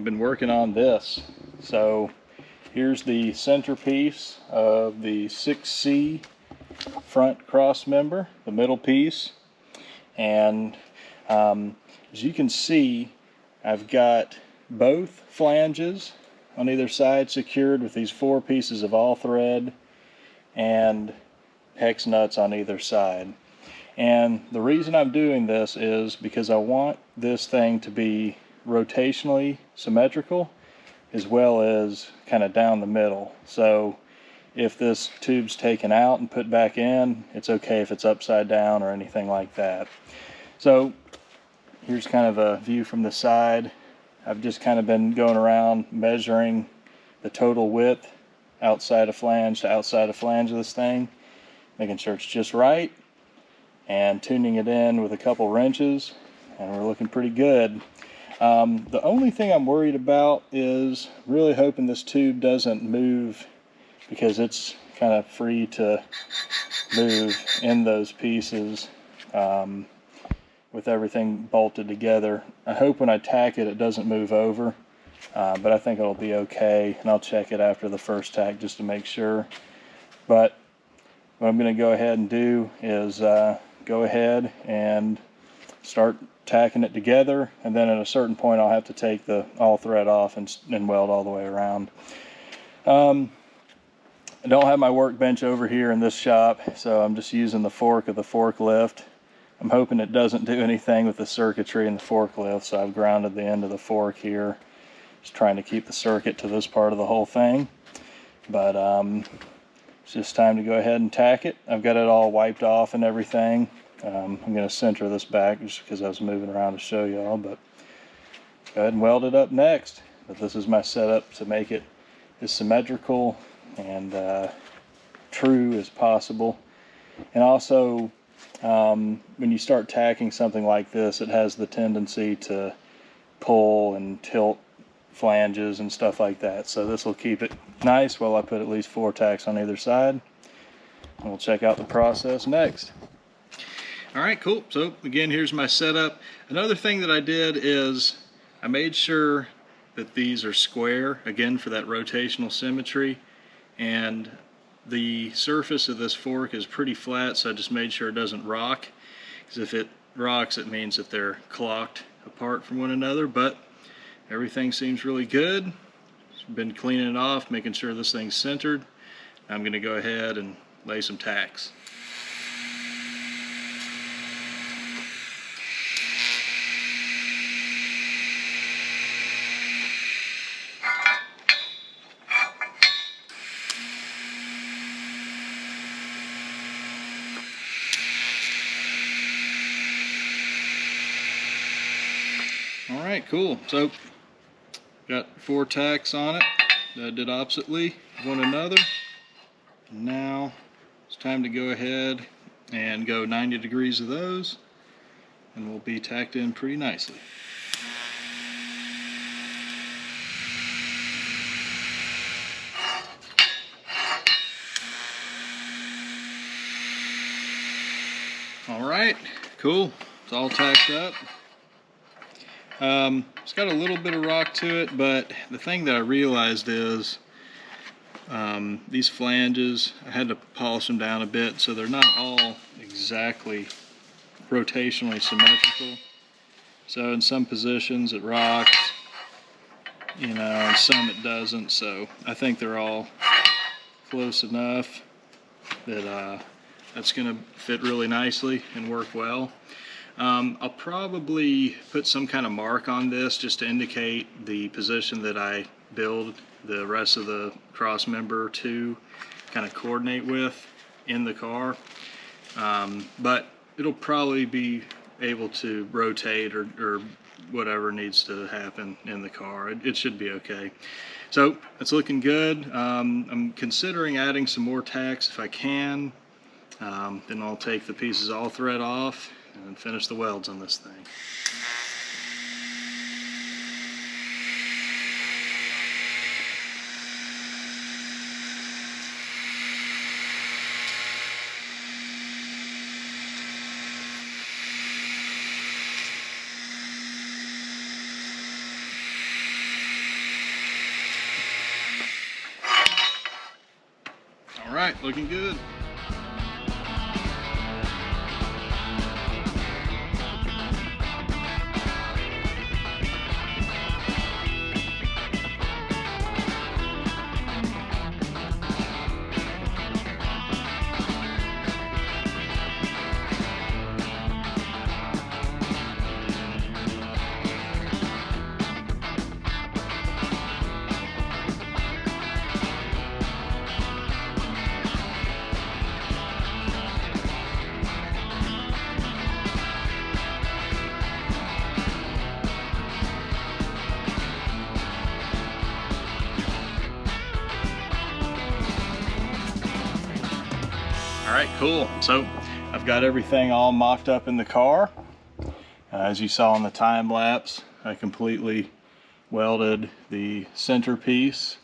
I've been working on this. So here's the centerpiece of the 6C front cross member, the middle piece. And as you can see, I've got both flanges on either side secured with these 4 pieces of all thread and hex nuts on either side. And the reason I'm doing this is because I want this thing to be rotationally symmetrical as well as kind of down the middle. So if this tube's taken out and put back in, it's okay if it's upside down or anything like that. So here's kind of a view from the side. I've just kind of been going around measuring the total width outside of flange to outside of flange of this thing, making sure it's just right, and tuning it in with a couple wrenches, and we're looking pretty good. The only thing I'm worried about is really hoping this tube doesn't move, because it's kind of free to move in those pieces with everything bolted together. I hope when I tack it, it doesn't move over, but I think it'll be okay, and I'll check it after the first tack just to make sure. But what I'm going to go ahead and do is go ahead and start tacking it together, and then at a certain point I'll have to take the all thread off and weld all the way around. I don't have my workbench over here in this shop, so I'm just using the fork of the forklift. I'm hoping it doesn't do anything with the circuitry in the forklift, so I've grounded the end of the fork here, just trying to keep the circuit to this part of the whole thing. But it's just time to go ahead and tack it. I've got it all wiped off and everything. I'm going to center this back just because I was moving around to show y'all, but go ahead and weld it up next. But this is my setup to make it as symmetrical and true as possible. And also, when you start tacking something like this, it has the tendency to pull and tilt flanges and stuff like that. So this will keep it nice while I put at least 4 tacks on either side. And we'll check out the process next. Alright, cool. So again, here's my setup. Another thing that I did is I made sure that these are square, again for that rotational symmetry, and the surface of this fork is pretty flat, so I just made sure it doesn't rock, because if it rocks it means that they're clocked apart from one another. But everything seems really good. Just been cleaning it off, making sure this thing's centered. I'm going to go ahead and lay some tacks. Alright, cool. So, got 4 tacks on it that I did oppositely of one another. And now it's time to go ahead and go 90 degrees of those, and we'll be tacked in pretty nicely. Alright, cool. It's all tacked up. It's got a little bit of rock to it, but the thing that I realized is these flanges, I had to polish them down a bit, so they're not all exactly rotationally symmetrical. So in some positions it rocks, you know, and some it doesn't. So I think they're all close enough that that's going to fit really nicely and work well. I'll probably put some kind of mark on this just to indicate the position that I build the rest of the cross member to kind of coordinate with in the car. But it'll probably be able to rotate or whatever needs to happen in the car. It should be okay. So it's looking good. I'm considering adding some more tacks if I can. Then I'll take the pieces all thread off and finish the welds on this thing. All right, looking good. All right, cool. So I've got everything all mocked up in the car. As you saw in the time lapse, I completely welded the centerpiece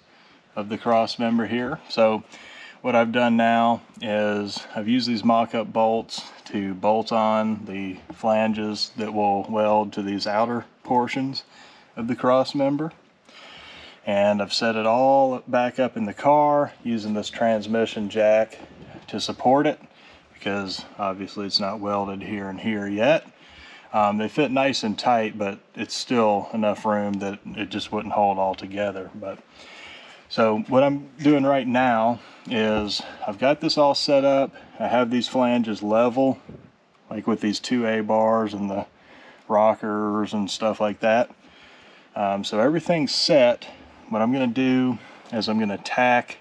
of the Crossmember here. So what I've done now is I've used these mock-up bolts to bolt on the flanges that will weld to these outer portions of the Crossmember. And I've set it all back up in the car using this transmission jack to support it, because obviously it's not welded here and here yet. They fit nice and tight, but it's still enough room that it just wouldn't hold all together. But so what I'm doing right now is I've got this all set up. I have these flanges level, like with these 2A bars and the rockers and stuff like that. So everything's set. What I'm going to do is I'm going to tack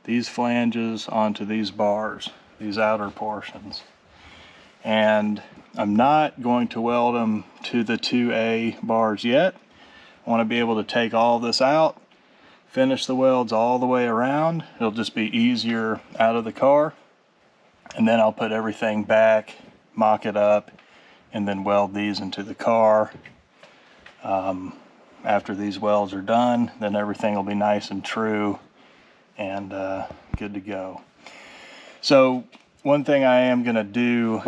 these flanges onto these bars, these outer portions. And I'm not going to weld them to the 2A bars yet. I want to be able to take all this out, finish the welds all the way around. It'll just be easier out of the car. And then I'll put everything back, mock it up, and then weld these into the car. After these welds are done, then everything will be nice and true and good to go. So one thing I am going to do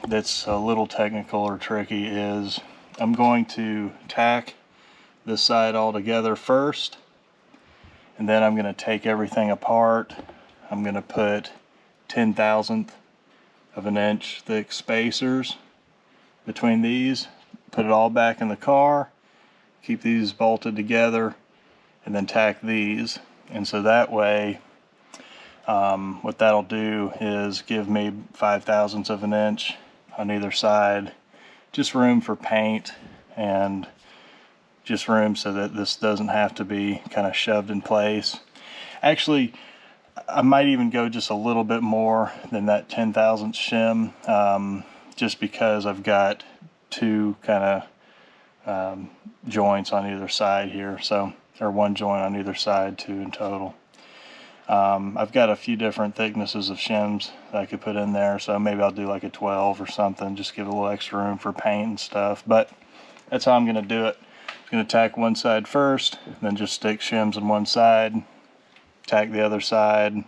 that's a little technical or tricky is I'm going to tack this side all together first, and then I'm going to take everything apart. I'm going to put 0.1/1000 of an inch thick spacers between these, put it all back in the car, keep these bolted together, and then tack these. And so that way, what that'll do is give me 0.005 of an inch on either side, just room for paint and just room so that this doesn't have to be kind of shoved in place. Actually, I might even go just a little bit more than that 0.010 shim, just because I've got two kind of joints on either side here, so, or one joint on either side, two in total. I've got a few different thicknesses of shims that I could put in there, so maybe I'll do like a 12 or something, just give a little extra room for paint and stuff. But that's how I'm going to do it. I'm going to tack one side first, then just stick shims on one side, tack the other side,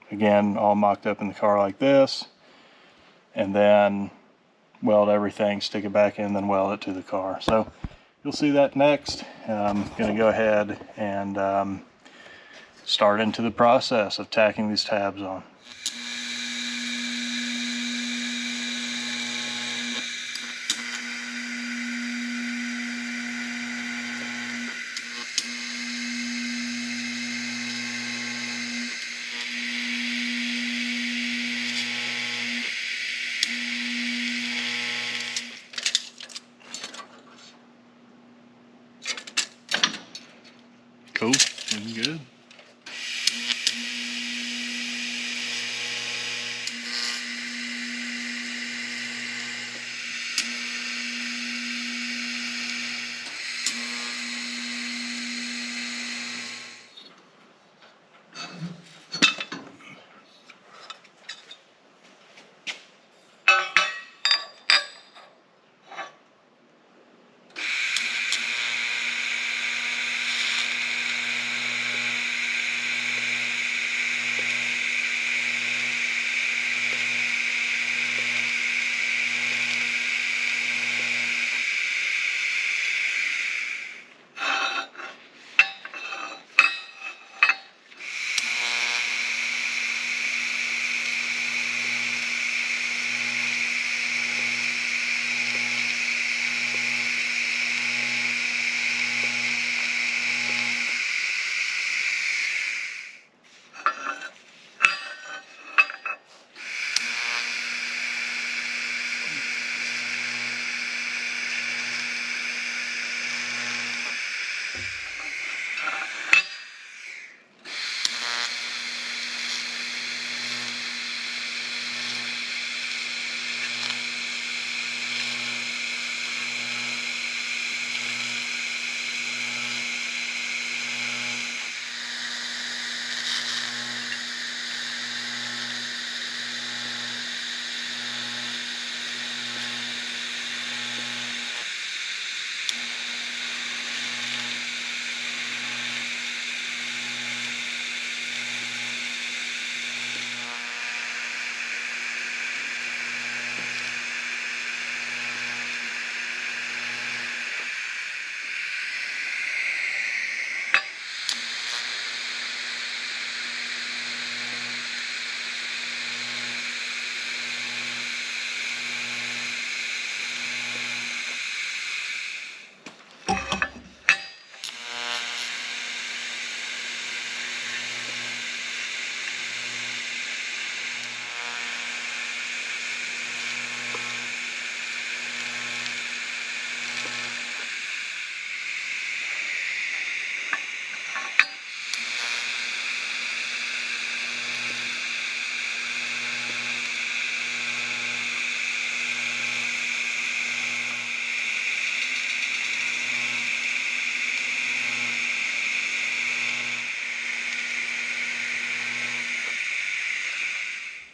again all mocked up in the car like this, and then weld everything, stick it back in, then weld it to the car. So you'll see that next. I'm going to go ahead and start into the process of tacking these tabs on. Cool, looking good.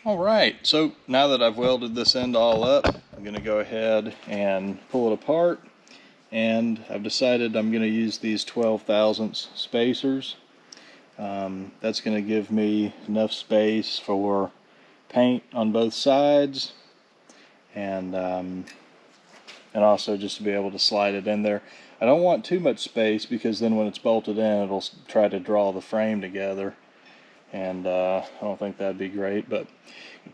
All right, so now that I've welded this end all up, I'm going to go ahead and pull it apart, and I've decided I'm going to use these 12 thousandths spacers. That's going to give me enough space for paint on both sides, and also just to be able to slide it in there. I don't want too much space because then when it's bolted in, it'll try to draw the frame together, and I don't think that'd be great. But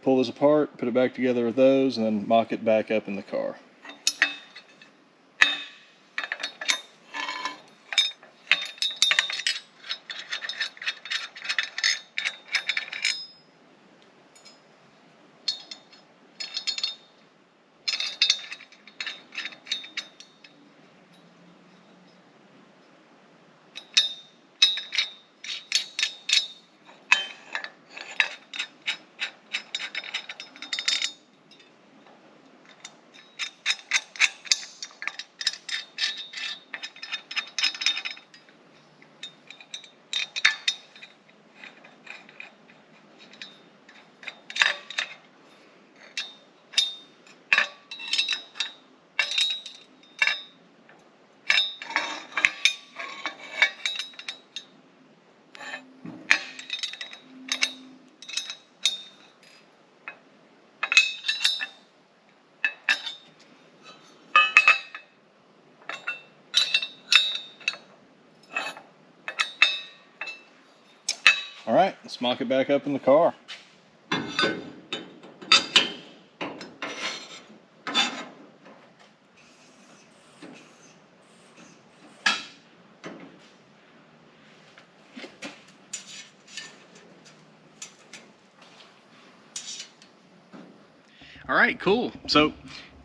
pull this apart, put it back together with those, and then mock it back up in the car. All right, let's mock it back up in the car. All right, cool. So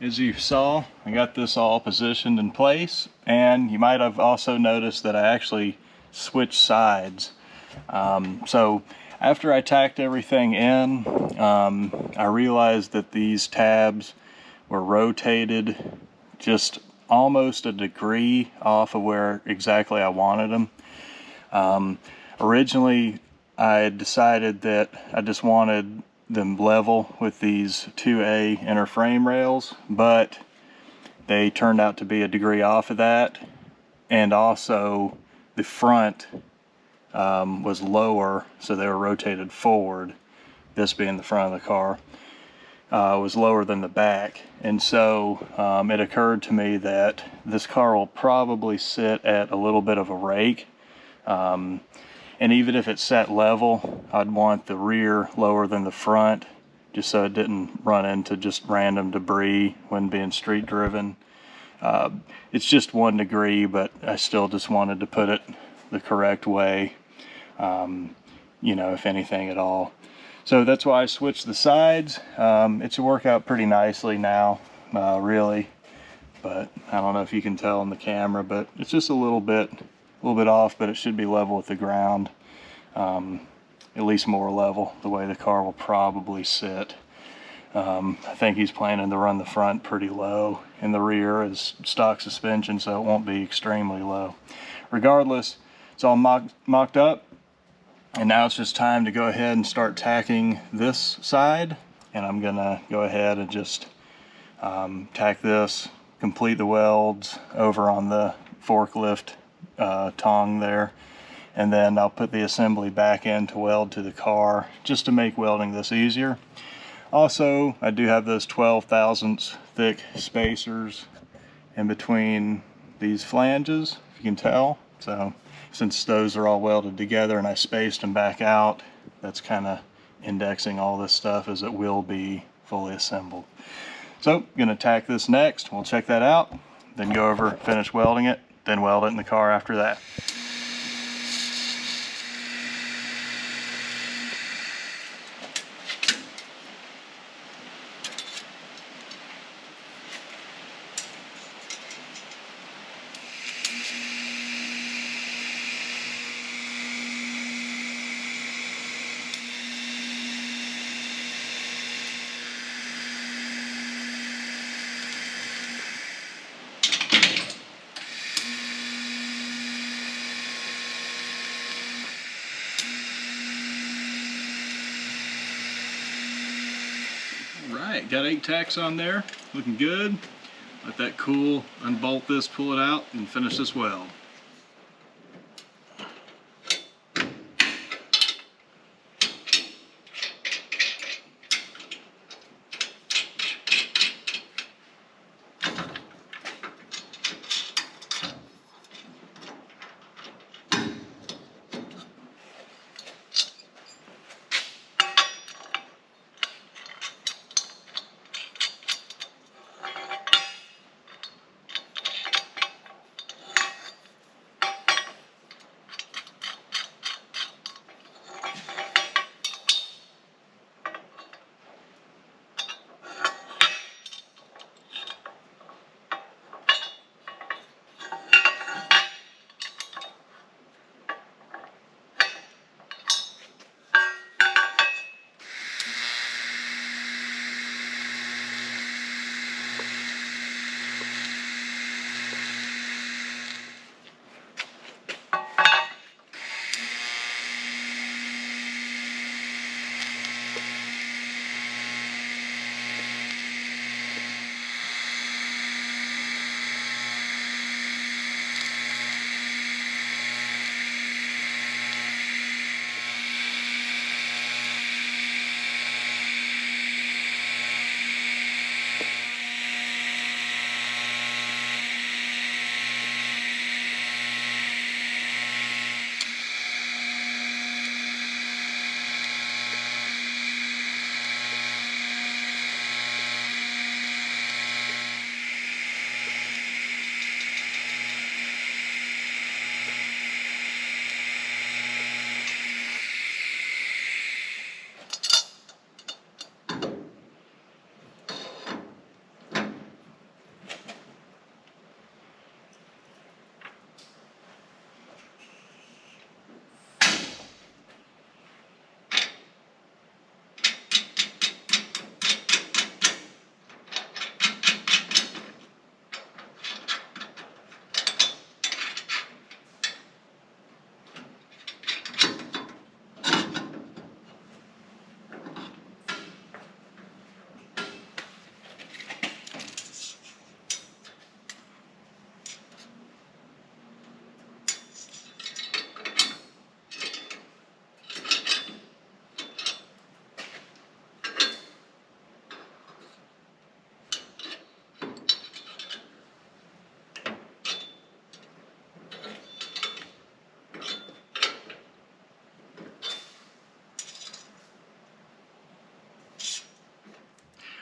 as you saw, I got this all positioned in place, and you might have also noticed that I actually switched sides. So after I tacked everything in, I realized that these tabs were rotated just almost a degree off of where exactly I wanted them. Originally, I had decided that I just wanted them level with these 2A inner frame rails, but they turned out to be a degree off of that, and also the front was lower, so they were rotated forward. This being the front of the car was lower than the back, and so it occurred to me that this car will probably sit at a little bit of a rake, and even if it's set level, I'd want the rear lower than the front, just so it didn't run into just random debris when being street driven. It's just 1 degree, but I still just wanted to put it the correct way, you know, if anything at all. So that's why I switched the sides. It should work out pretty nicely now, really, but I don't know if you can tell in the camera, but it's just a little bit off, but it should be level with the ground, at least more level, the way the car will probably sit. I think he's planning to run the front pretty low, and the rear is stock suspension, so it won't be extremely low. Regardless, it's all mocked up, and now it's just time to go ahead and start tacking this side, and I'm gonna go ahead and just tack this, complete the welds over on the forklift tong there, and then I'll put the assembly back in to weld to the car, just to make welding this easier. Also, I do have those 12 thousandths thick spacers in between these flanges, if you can tell. So since those are all welded together and I spaced them back out, that's kind of indexing all this stuff as it will be fully assembled. So I'm going to tack this next. We'll check that out, then go over, finish welding it, then weld it in the car after that. right, got 8 tacks on there, looking good. Let that cool, unbolt this, pull it out, and finish this weld.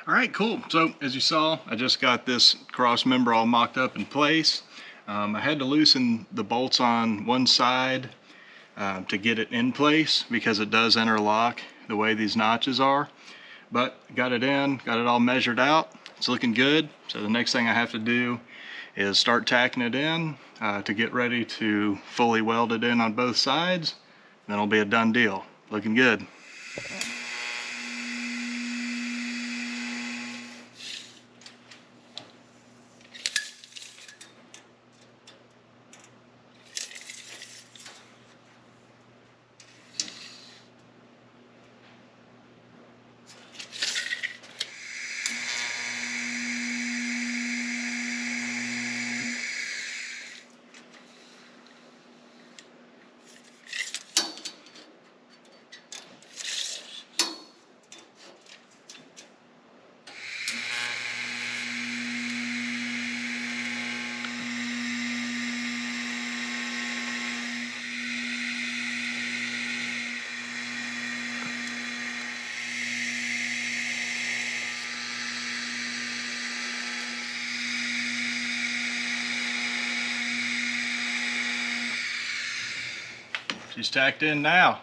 All right, cool. So as you saw, I just got this cross member all mocked up in place. I had to loosen the bolts on one side to get it in place because it does interlock the way these notches are. But got it in, got it all measured out. It's looking good. So the next thing I have to do is start tacking it in to get ready to fully weld it in on both sides. Then it'll be a done deal. Looking good. She's tacked in now.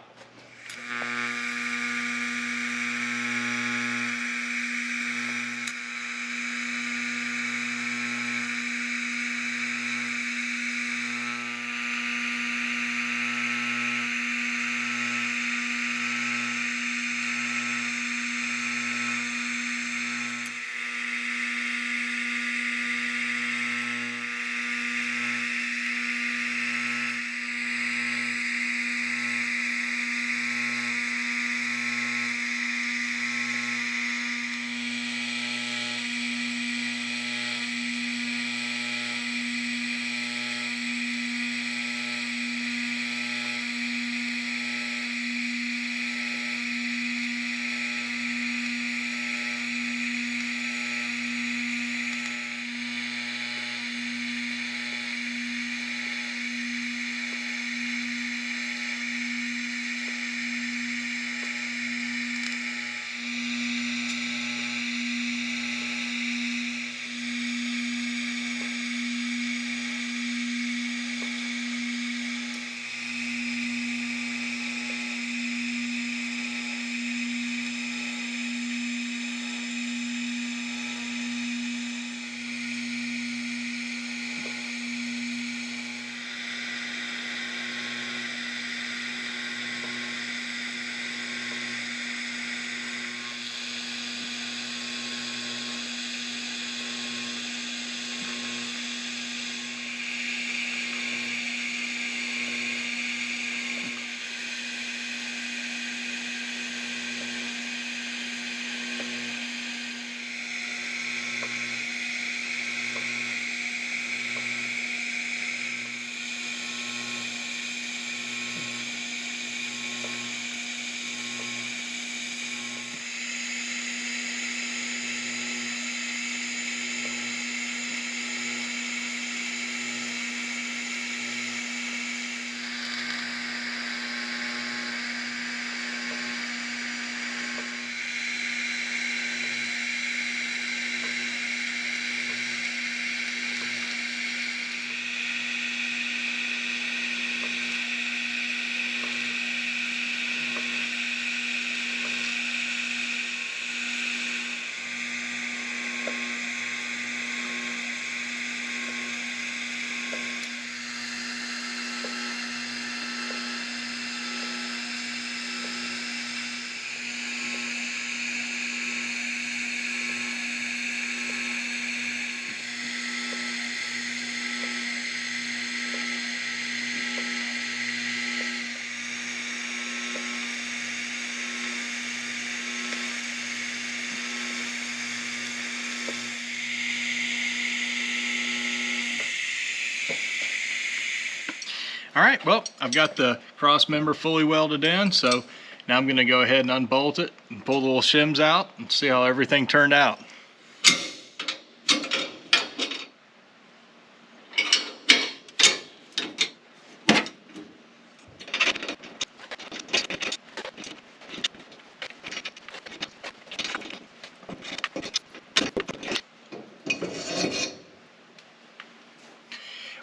All right, well, I've got the cross member fully welded in, so now I'm gonna go ahead and unbolt it and pull the little shims out and see how everything turned out.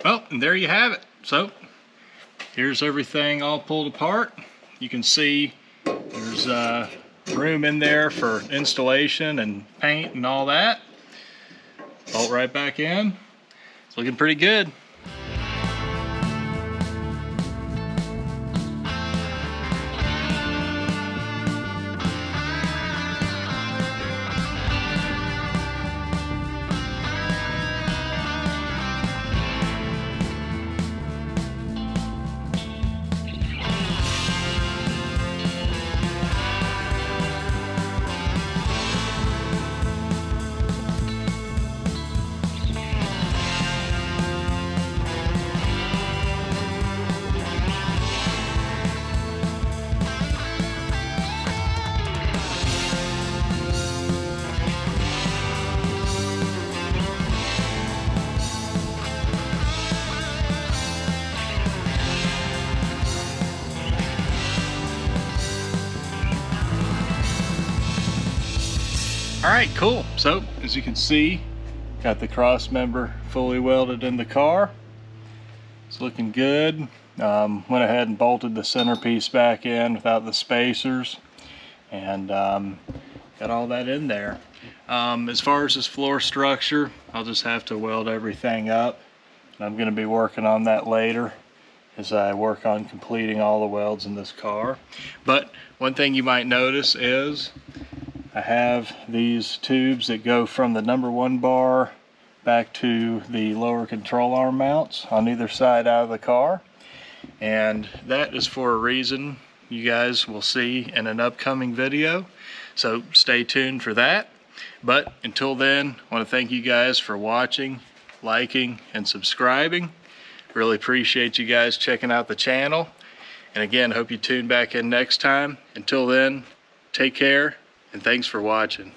Well, and there you have it. So here's everything all pulled apart. You can see there's room in there for installation and paint and all that. Bolt right back in. It's looking pretty good. All right, cool. So as you can see, got the cross member fully welded in the car. It's looking good. Went ahead and bolted the centerpiece back in without the spacers, and got all that in there. As far as this floor structure, I'll just have to weld everything up. I'm going to be working on that later as I work on completing all the welds in this car. But one thing you might notice is I have these tubes that go from the #1 bar back to the lower control arm mounts on either side out of the car, and that is for a reason you guys will see in an upcoming video, so stay tuned for that. But until then, I want to thank you guys for watching, liking, and subscribing. Really appreciate you guys checking out the channel, and again, hope you tune back in next time. Until then, take care and thanks for watching.